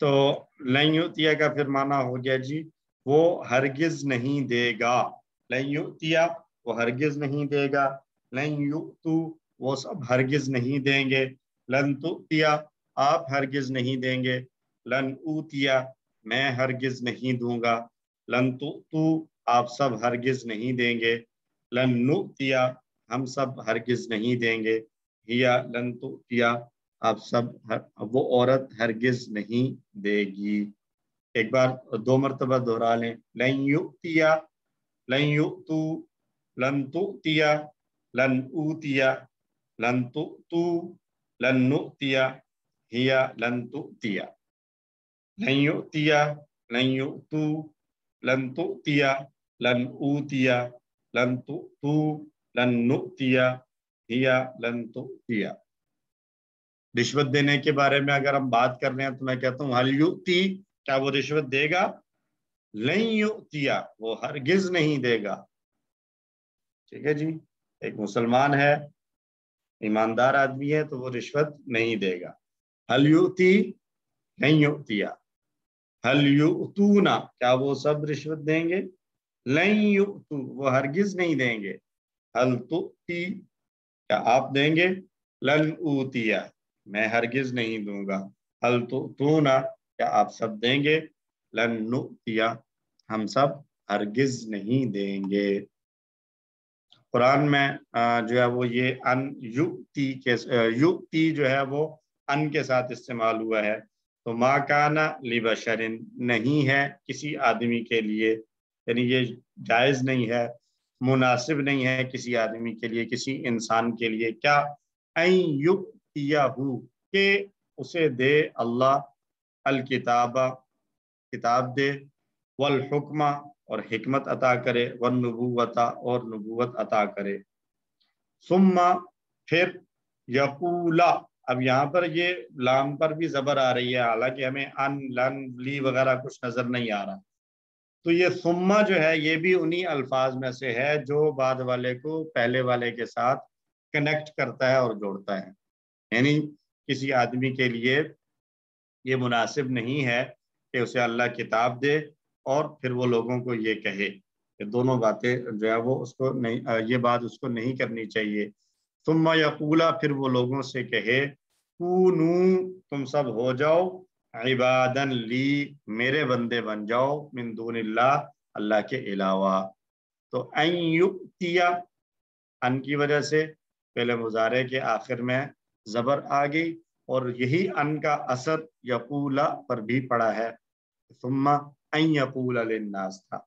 تو لن یؤتیہ کا پھر معنی ہو گیا جی وہ ہرگز نہیں دے گا، لن یؤتیہ وہ ہرگز نہیں دے گا، لن یؤتو وہ سب ہرگز نہیں دیں گے، لن تؤتیہ آپ ہرگز نہیں دیں گے، لن اوتیہ میں ہرگز نہیں دوں گا، لن تؤتو آپ سب ہرگز نہیں دیں گے، لن نؤتیہ ہم سب ہرگز نہیں دیں گے، ہیا لن تؤتیہ آپ سب وہ عورت ہرگز نہیں دے گی۔ ایک بار 2 مرتبہ دہرا لیں، لن یؤتیہ لن یؤتو لن تؤتیہ لن اوتیہ لن تؤتو لن نؤتیہ ہیا لن تؤتیہ، لن یؤتیہ لن یؤتو لن تؤتیہ لن اوتیہ لن تؤتو لن نؤتیہ ہیا لن تؤتیہ۔ رشوت دینے کے بارے میں اگر ہم بات کر رہے ہیں تو میں کہتا ہوں حل یؤتی کیا وہ رشوت دے گا، لن یؤتیہ وہ ہرگز نہیں دے گا، ٹھیک ہے جی۔ ایک مسلمان ہے، ایماندار آدمی ہے تو وہ رشوت نہیں دے گا۔ حل یؤتی لن یؤتیہ، حل یؤتونا کیا وہ سب رشوت دیں گے، لن یؤتو وہ ہرگز نہیں دیں گے، حل تؤتی کیا آپ دیں گے، لن اوتیہ میں ہرگز نہیں دوں گا، حل تؤتونا کیا آپ سب دیں گے، لن نؤتیہ ہم سب ہرگز نہیں دیں گے۔ قرآن میں جو ہے وہ یہ ان یؤتی جو ہے وہ ان کے ساتھ استعمال ہوا ہے، تو ما کانا لبشر نہیں ہے کسی آدمی کے لیے، یعنی یہ جائز نہیں ہے، مناسب نہیں ہے کسی آدمی کے لیے، کسی انسان کے لیے، کیا ان یؤتیہ کہ اسے دے اللہ الکتاب کتاب دے، والحکمہ اور حکمت عطا کرے، والنبوت اور نبوت عطا کرے، ثم پھر یقولا اب یہاں پر یہ لام پر بھی زبر آ رہی ہے، حالانکہ ہمیں ان لن لی وغیرہ کچھ نظر نہیں آ رہا، تو یہ ثم جو ہے یہ بھی انہی الفاظ میں سے ہے جو بعد والے کو پہلے والے کے ساتھ کنیکٹ کرتا ہے اور جوڑتا ہے، یعنی کسی آدمی کے لیے یہ مناسب نہیں ہے کہ اسے اللہ کتاب دے اور پھر وہ لوگوں کو یہ کہے، کہ دونوں باتیں جو ہے وہ اس کو نہیں، یہ بات اس کو نہیں کرنی چاہیے۔ ثم یقولا پھر وہ لوگوں سے کہے، کونو تم سب ہو جاؤ، عبادن لی میرے بندے بن جاؤ، من دون اللہ اللہ کے علاوہ، تو ان یؤتیہ ان کی وجہ سے پہلے مضارع کے آخر میں زبر آ گئی، اور یہی ان کا اثر یقولا پر بھی پڑا ہے، ثم ان یقول للناس تھا،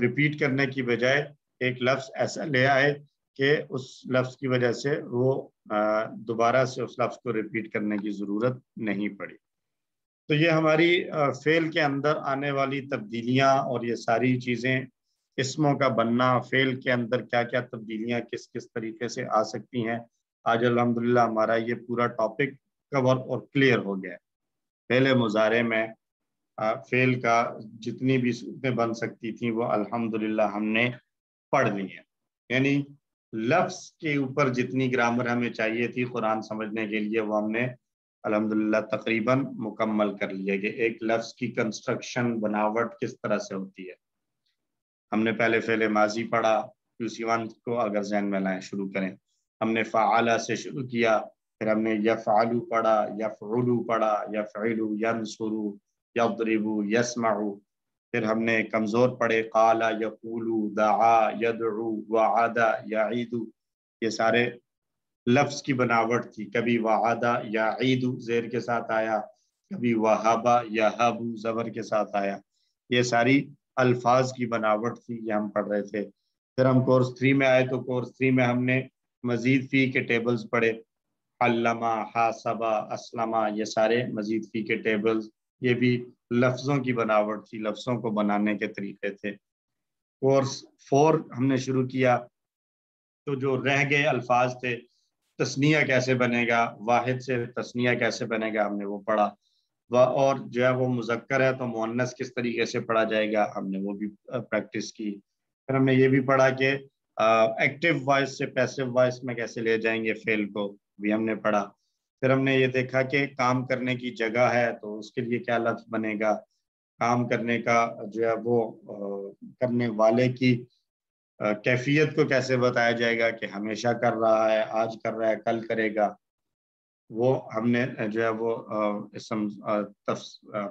ریپیٹ کرنے کی بجائے ایک لفظ ایسا لے آئے کہ اس لفظ کی وجہ سے وہ دوبارہ سے اس لفظ کو ریپیٹ کرنے کی ضرورت نہیں پڑی۔ تو یہ ہماری فعل کے اندر آنے والی تبدیلیاں اور یہ ساری چیزیں، اسموں کا بننا، فعل کے اندر کیا کیا تبدیلیاں کس کس طریقے سے آ سکتی ہیں، آج الحمدللہ ہمارا یہ پورا ٹاپک کور اور کلیئر ہو گیا ہے۔ پہلے مضارع میں فعل کا جتنی بھی صورتیں بن سکتی تھیں وہ الحمدللہ ہم نے پڑھ لی ہیں، یعنی لفظ کے اوپر جتنی گرامر ہمیں چاہیے تھی قرآن سمجھنے کے لیے وہ ہم نے الحمدللہ تقریباً مکمل کر لیا، کہ ایک لفظ کی کنسٹرکشن بناوٹ کس طرح سے ہوتی ہے۔ ہم نے پہلے فعل ماضی پڑھا، QC1 کو اگر ذہن میں لائیں شروع کریں، ہم نے فعال سے شروع کیا، پھر ہم نے یفعلو پڑھا، یفعلو پڑھا، یفعلو، ینصرو، یضربو، یسمعو، پھر ہم نے کمزور پڑھے، قال، یقولو، دعا، یدعو، وعد، یعید، یہ سارے لفظ کی بناوٹ تھی، کبھی وعد یعید زیر کے ساتھ آیا، کبھی وہب یہب زبر کے ساتھ آیا، یہ ساری الفاظ کی بناوٹ تھی، یہ ہم پڑھ رہے تھے۔ پھر ہم کورس 3 میں آئے تو کورس 3 میں ہم نے مزید فی کے ٹیبلز پڑھے، علامہ، حاسبہ، اسلمہ، یہ سارے مزید فی کے ٹیبلز، یہ بھی لفظوں کی بناوٹ تھی، لفظوں کو بنانے کے طریقے تھے۔ کورس 4 ہم نے شروع کیا تو جو رہ گئے الفاظ تھے، تثنیہ کیسے بنے گا، واحد سے تثنیہ کیسے بنے گا ہم نے وہ پڑھا، اور جو ہے وہ مذکر ہے تو مؤنث کس طریقے سے پڑھا جائے گا ہم نے وہ بھی پریکٹس کی۔ پھر ہم نے یہ بھی پڑھا کہ ایکٹیو وائس سے پیسو وائس میں کیسے لے جائیں گے فعل کو، بھی ہم نے پڑھا۔ پھر ہم نے یہ دیکھا کہ کام کرنے کی جگہ ہے تو اس کے لیے کیا لفظ بنے گا، کام کرنے کا جو ہے وہ کرنے والے کی کیفیت کو کیسے بتایا جائے گا کہ ہمیشہ کر رہا ہے، آج کر رہا ہے، کل کرے گا، وہ ہم نے جو ہے وہ اسم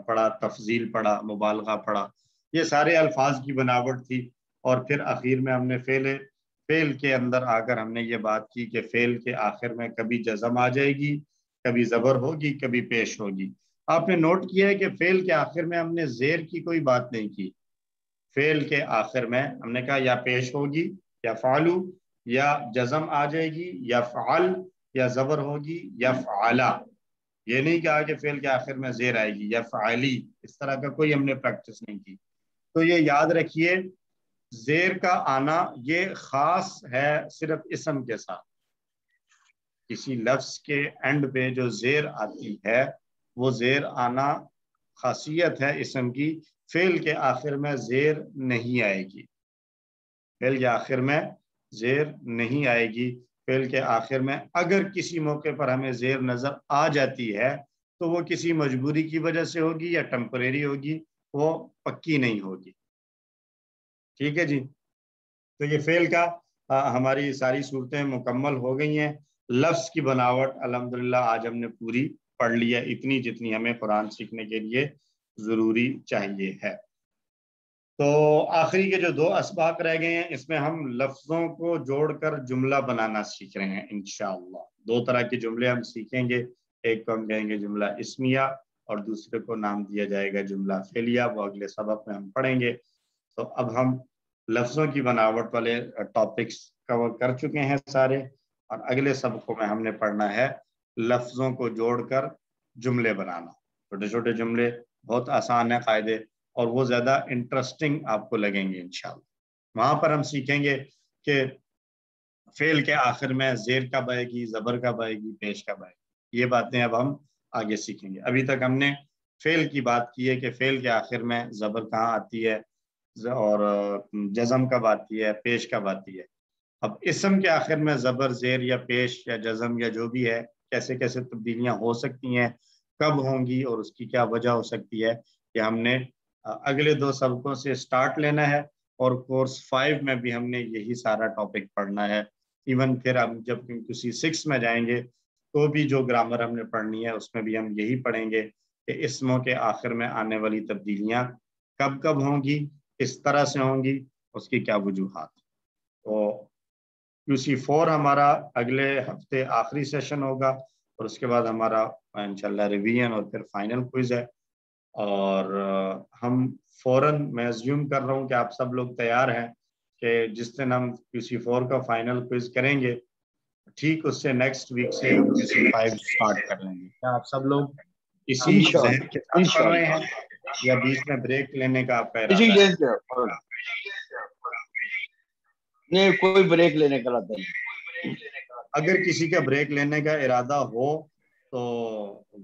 پڑھا، تفضیل پڑھا، مبالغہ پڑھا، یہ سارے الفاظ کی بناوٹ تھی۔ اور پھر آخر میں ہم نے فعل کے اندر آ کر ہم نے یہ بات کی کہ فعل کے آخر میں کبھی جزم آ جائے گی، کبھی زبر ہوگی، کبھی پیش ہوگی۔ آپ نے نوٹ کیا ہے کہ فعل کے آخر میں ہم نے زیر کی کوئی بات نہیں کی، فعل کے آخر میں ہم نے کہا یا پیش ہوگی یا فعلو، یا جزم آ جائے گی یا فعل، یا زبر ہوگی یا فعلا۔ یہ نہیں کہا کہ فعل کے آخر میں زیر آئے گی یا فعلی، اس طرح کا کوئی ہم نے پریکٹس نہیں کی۔ تو یہ یاد رکھیے زیر کا آنا یہ خاص ہے صرف اسم کے ساتھ، کسی لفظ کے اینڈ پہ جو زیر آتی ہے وہ زیر آنا خاصیت ہے اسم کی، فعل کے آخر میں زیر نہیں آئے گی، فعل کے آخر میں زیر نہیں آئے گی۔ فعل کے آخر میں اگر کسی موقع پر ہمیں زیر نظر آ جاتی ہے تو وہ کسی مجبوری کی وجہ سے ہوگی یا ٹیمپریری ہوگی، وہ پکی نہیں ہوگی۔ ٹھیک ہے جی، تو یہ فعل کا ہماری ساری صورتیں مکمل ہو گئی ہیں۔ لفظ کی بناوٹ الحمدللہ آج ہم نے پوری پڑھ لی ہے، اتنی جتنی ہمیں قرآن سیکھنے کے لیے ضروری چاہیے ہے۔ تو آخری کے جو 2 اسباق رہ گئے ہیں اس میں ہم لفظوں کو جوڑ کر جملہ بنانا سیکھ رہے ہیں انشاءاللہ۔ 2 طرح کے جملے ہم سیکھیں گے، ایک کو ہم کہیں گے جملہ اسمیہ اور دوسرے کو نام دیا جائے گا جملہ فعلیہ، وہ اگلے سبق میں ہم پڑھیں گے۔ تو اب ہم لفظوں کی بناوٹ والے ٹاپکس کور کر چکے ہیں سارے، اور اگلے سبقوں میں ہم نے پڑھنا ہے لفظوں کو جوڑ کر جملے بنانا۔ چھوٹے چھوٹے جملے، بہت آسان ہے قاعدے، اور وہ زیادہ انٹرسٹنگ آپ کو لگیں گے انشاءاللہ۔ وہاں پر ہم سیکھیں گے کہ فعل کے آخر میں زیر کب آئے گی، زبر کب آئے گی، پیش کب آئے گی، یہ باتیں اب ہم آگے سیکھیں گے۔ ابھی تک ہم نے فعل کی بات کی ہے کہ فعل کے آخر میں زبر کہاں آتی ہے اور جزم کب آتی ہے، پیش کب آتی ہے۔ اب اسم کے آخر میں زبر، زیر یا پیش یا جزم یا جو بھی ہے، کیسے کیسے تبدیلیاں ہو سکتی ہیں، کب ہوں گی اور اس کی کیا وجہ ہو سکتی ہے، کہ ہم نے اگلے 2 سبقوں سے سٹارٹ لینا ہے، اور کورس 5 میں بھی ہم نے یہی سارا ٹاپک پڑھنا ہے۔ ایون پھر ہم جب کسی 6 میں جائیں گے تو بھی جو گرامر ہم نے پڑھنی ہے اس میں بھی ہم یہی پڑھیں گے کہ اسموں کے آخر میں آنے والی تبدیلیاں کب کب ہوں گی، کس طرح سے ہوں گی، اس کی کیا وجوہات۔ تو QC4 ہمارا اگلے ہفتے آخری سیشن ہوگا، اور اس کے بعد ہمارا انشاءاللہ ریویژن اور پھر فائنل کوئز ہے۔ اور ہم فوراً میں ایزیوم کر رہا ہوں کہ آپ سب لوگ تیار ہیں کہ جس دن ہم QC4 کا فائنل کوئز کریں گے ٹھیک اس سے نیکسٹ ویک سے ہم QC5 سٹارٹ کر لیں گے۔ کیا آپ سب لوگ اسی ذہن کے ساتھ پڑھ رہے ہیں یا بیچ میں بریک لینے کا آپ کا ارادہ ہے؟ نہیں، کوئی بریک لینے کا ارادہ نہیں۔ اگر کسی کا بریک لینے کا ارادہ ہو تو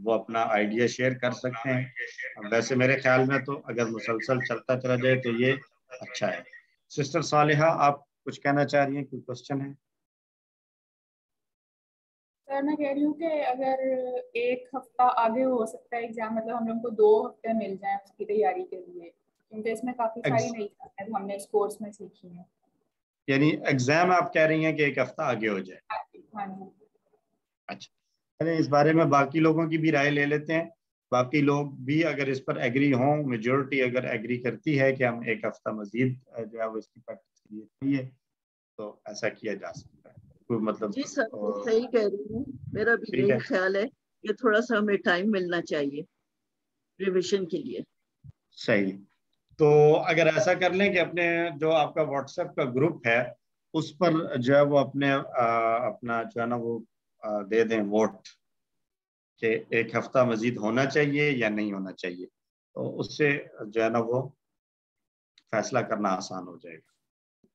وہ اپنا آئیڈیا شیئر کر سکتے ہیں۔ ویسے میرے خیال میں تو اگر مسلسل چلتا چلا جائے تو یہ اچھا ہے۔ سسٹر صالحہ آپ کچھ کہنا چاہ رہی ہیں، کوئی کوشچن ہے؟ سر میں کہہ رہی ہوں کہ اگر 1 ہفتہ آگے ہو سکتا ہے ایگزام، مطلب ہم لوگ کو 2 ہفتے مل جائیں اس کی تیاری کے لیے، کیونکہ اس میں کافی ساری نئی باتیں ہم نے اس کورس میں سیکھی ہیں۔ یعنی ایگزام آپ کہہ رہی ہیں کہ 1 ہفتہ آگے ہو جائے؟ ہاں جی۔ اچھا، اس بارے میں باقی لوگوں کی بھی رائے لے لیتے ہیں۔ باقی لوگ بھی اگر اس پر ایگری ہوں، میجورٹی اگر ایگری کرتی ہے کہ ہم 1 ہفتہ مزید جو ہے وہ اس کی پریکٹس کے لیے چاہیے تو ایسا کیا جا سکتا ہے۔ کوئی مطلب جی سر، صحیح کہہ رہی ہوں، میرا بھی یہی خیال ہے کہ تھوڑا سا ہمیں ٹائم ملنا چاہیے ریویژن کے لیے۔ صحیح، تو اگر ایسا کر لیں کہ اپنے جو آپ کا واٹس ایپ کا گروپ ہے اس پر جو ہے وہ اپنا جو ہے نا وہ دے دیں ووٹ کہ 1 ہفتہ مزید ہونا چاہیے یا نہیں ہونا چاہیے، تو اس سے جو ہے نا وہ فیصلہ کرنا آسان ہو جائے گا۔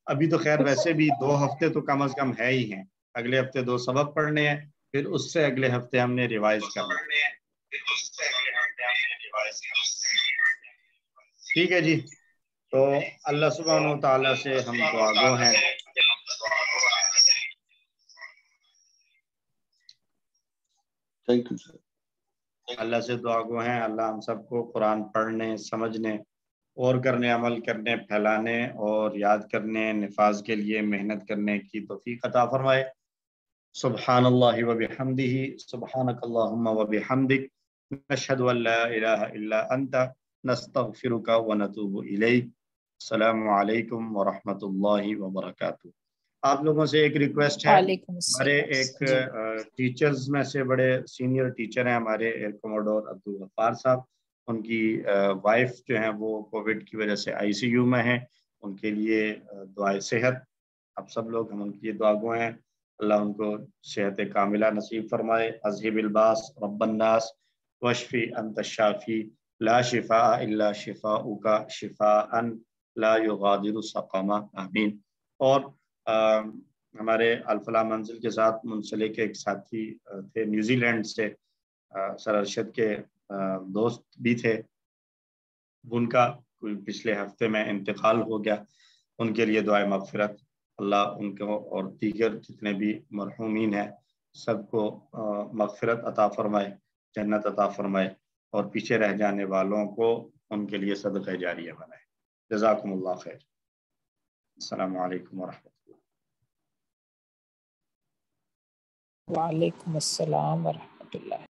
ابھی تو خیر ویسے بھی 2 ہفتے تو کم از کم ہے ہی ہیں، اگلے ہفتے 2 سبق پڑھنے ہیں، پھر اس سے اگلے ہفتے ہم نے ریوائز کرنا ہے۔ ٹھیک ہے جی، تو اللہ سبحانہ و تعالیٰ سے ہم دعا گو ہیں تھینک یو سر. اللہ سے دعا گو ہیں اللہ ہم سب کو قرآن پڑھنے سمجھنے اور کرنے عمل کرنے پھیلانے اور یاد کرنے نفاذ کے لیے محنت کرنے کی توفیق عطا فرمائے. سبحان اللہ و بحمدہ سبحانک اللہم و بحمدک نشہد ان لا الہ الا انت نستغفرک و نتوب الیک. السلام علیکم ورحمۃ اللہ وبرکاتہ. آپ لوگوں سے ایک ریکویسٹ ہے, ہمارے ایک ٹیچرز میں سے بڑے سینئر ٹیچر ہیں ہمارے ایئر کوموڈور عبدالغفار صاحب, ان کی وائف جو ہیں وہ کووڈ کی وجہ سے ICU میں ہیں, ان کے لیے دعائے صحت. اب سب لوگ ہم ان کی دعا گو ہیں, اللہ ان کو صحت کاملہ نصیب فرمائے. اذہب الباس رب الناس واشفی انت الشافی لا شفاء الا شفاؤک شفاء لا یغادر سقما. آمین. اور ہمارے الفلاح منزل کے ساتھ منسلک ایک ساتھی تھے نیوزی لینڈ سے, سر ارشد کے دوست بھی تھے, ان کا پچھلے ہفتے میں انتقال ہو گیا. ان کے لیے دعائے مغفرت, اللہ ان کو اور دیگر جتنے بھی مرحومین ہیں سب کو مغفرت عطا فرمائے, جنت عطا فرمائے, اور پیچھے رہ جانے والوں کو ان کے لیے صدقہ جاریہ بنائے. جزاکم اللہ خیر. السلام علیکم ورحمۃ اللہ. وعلیکم السلام ورحمۃ اللہ.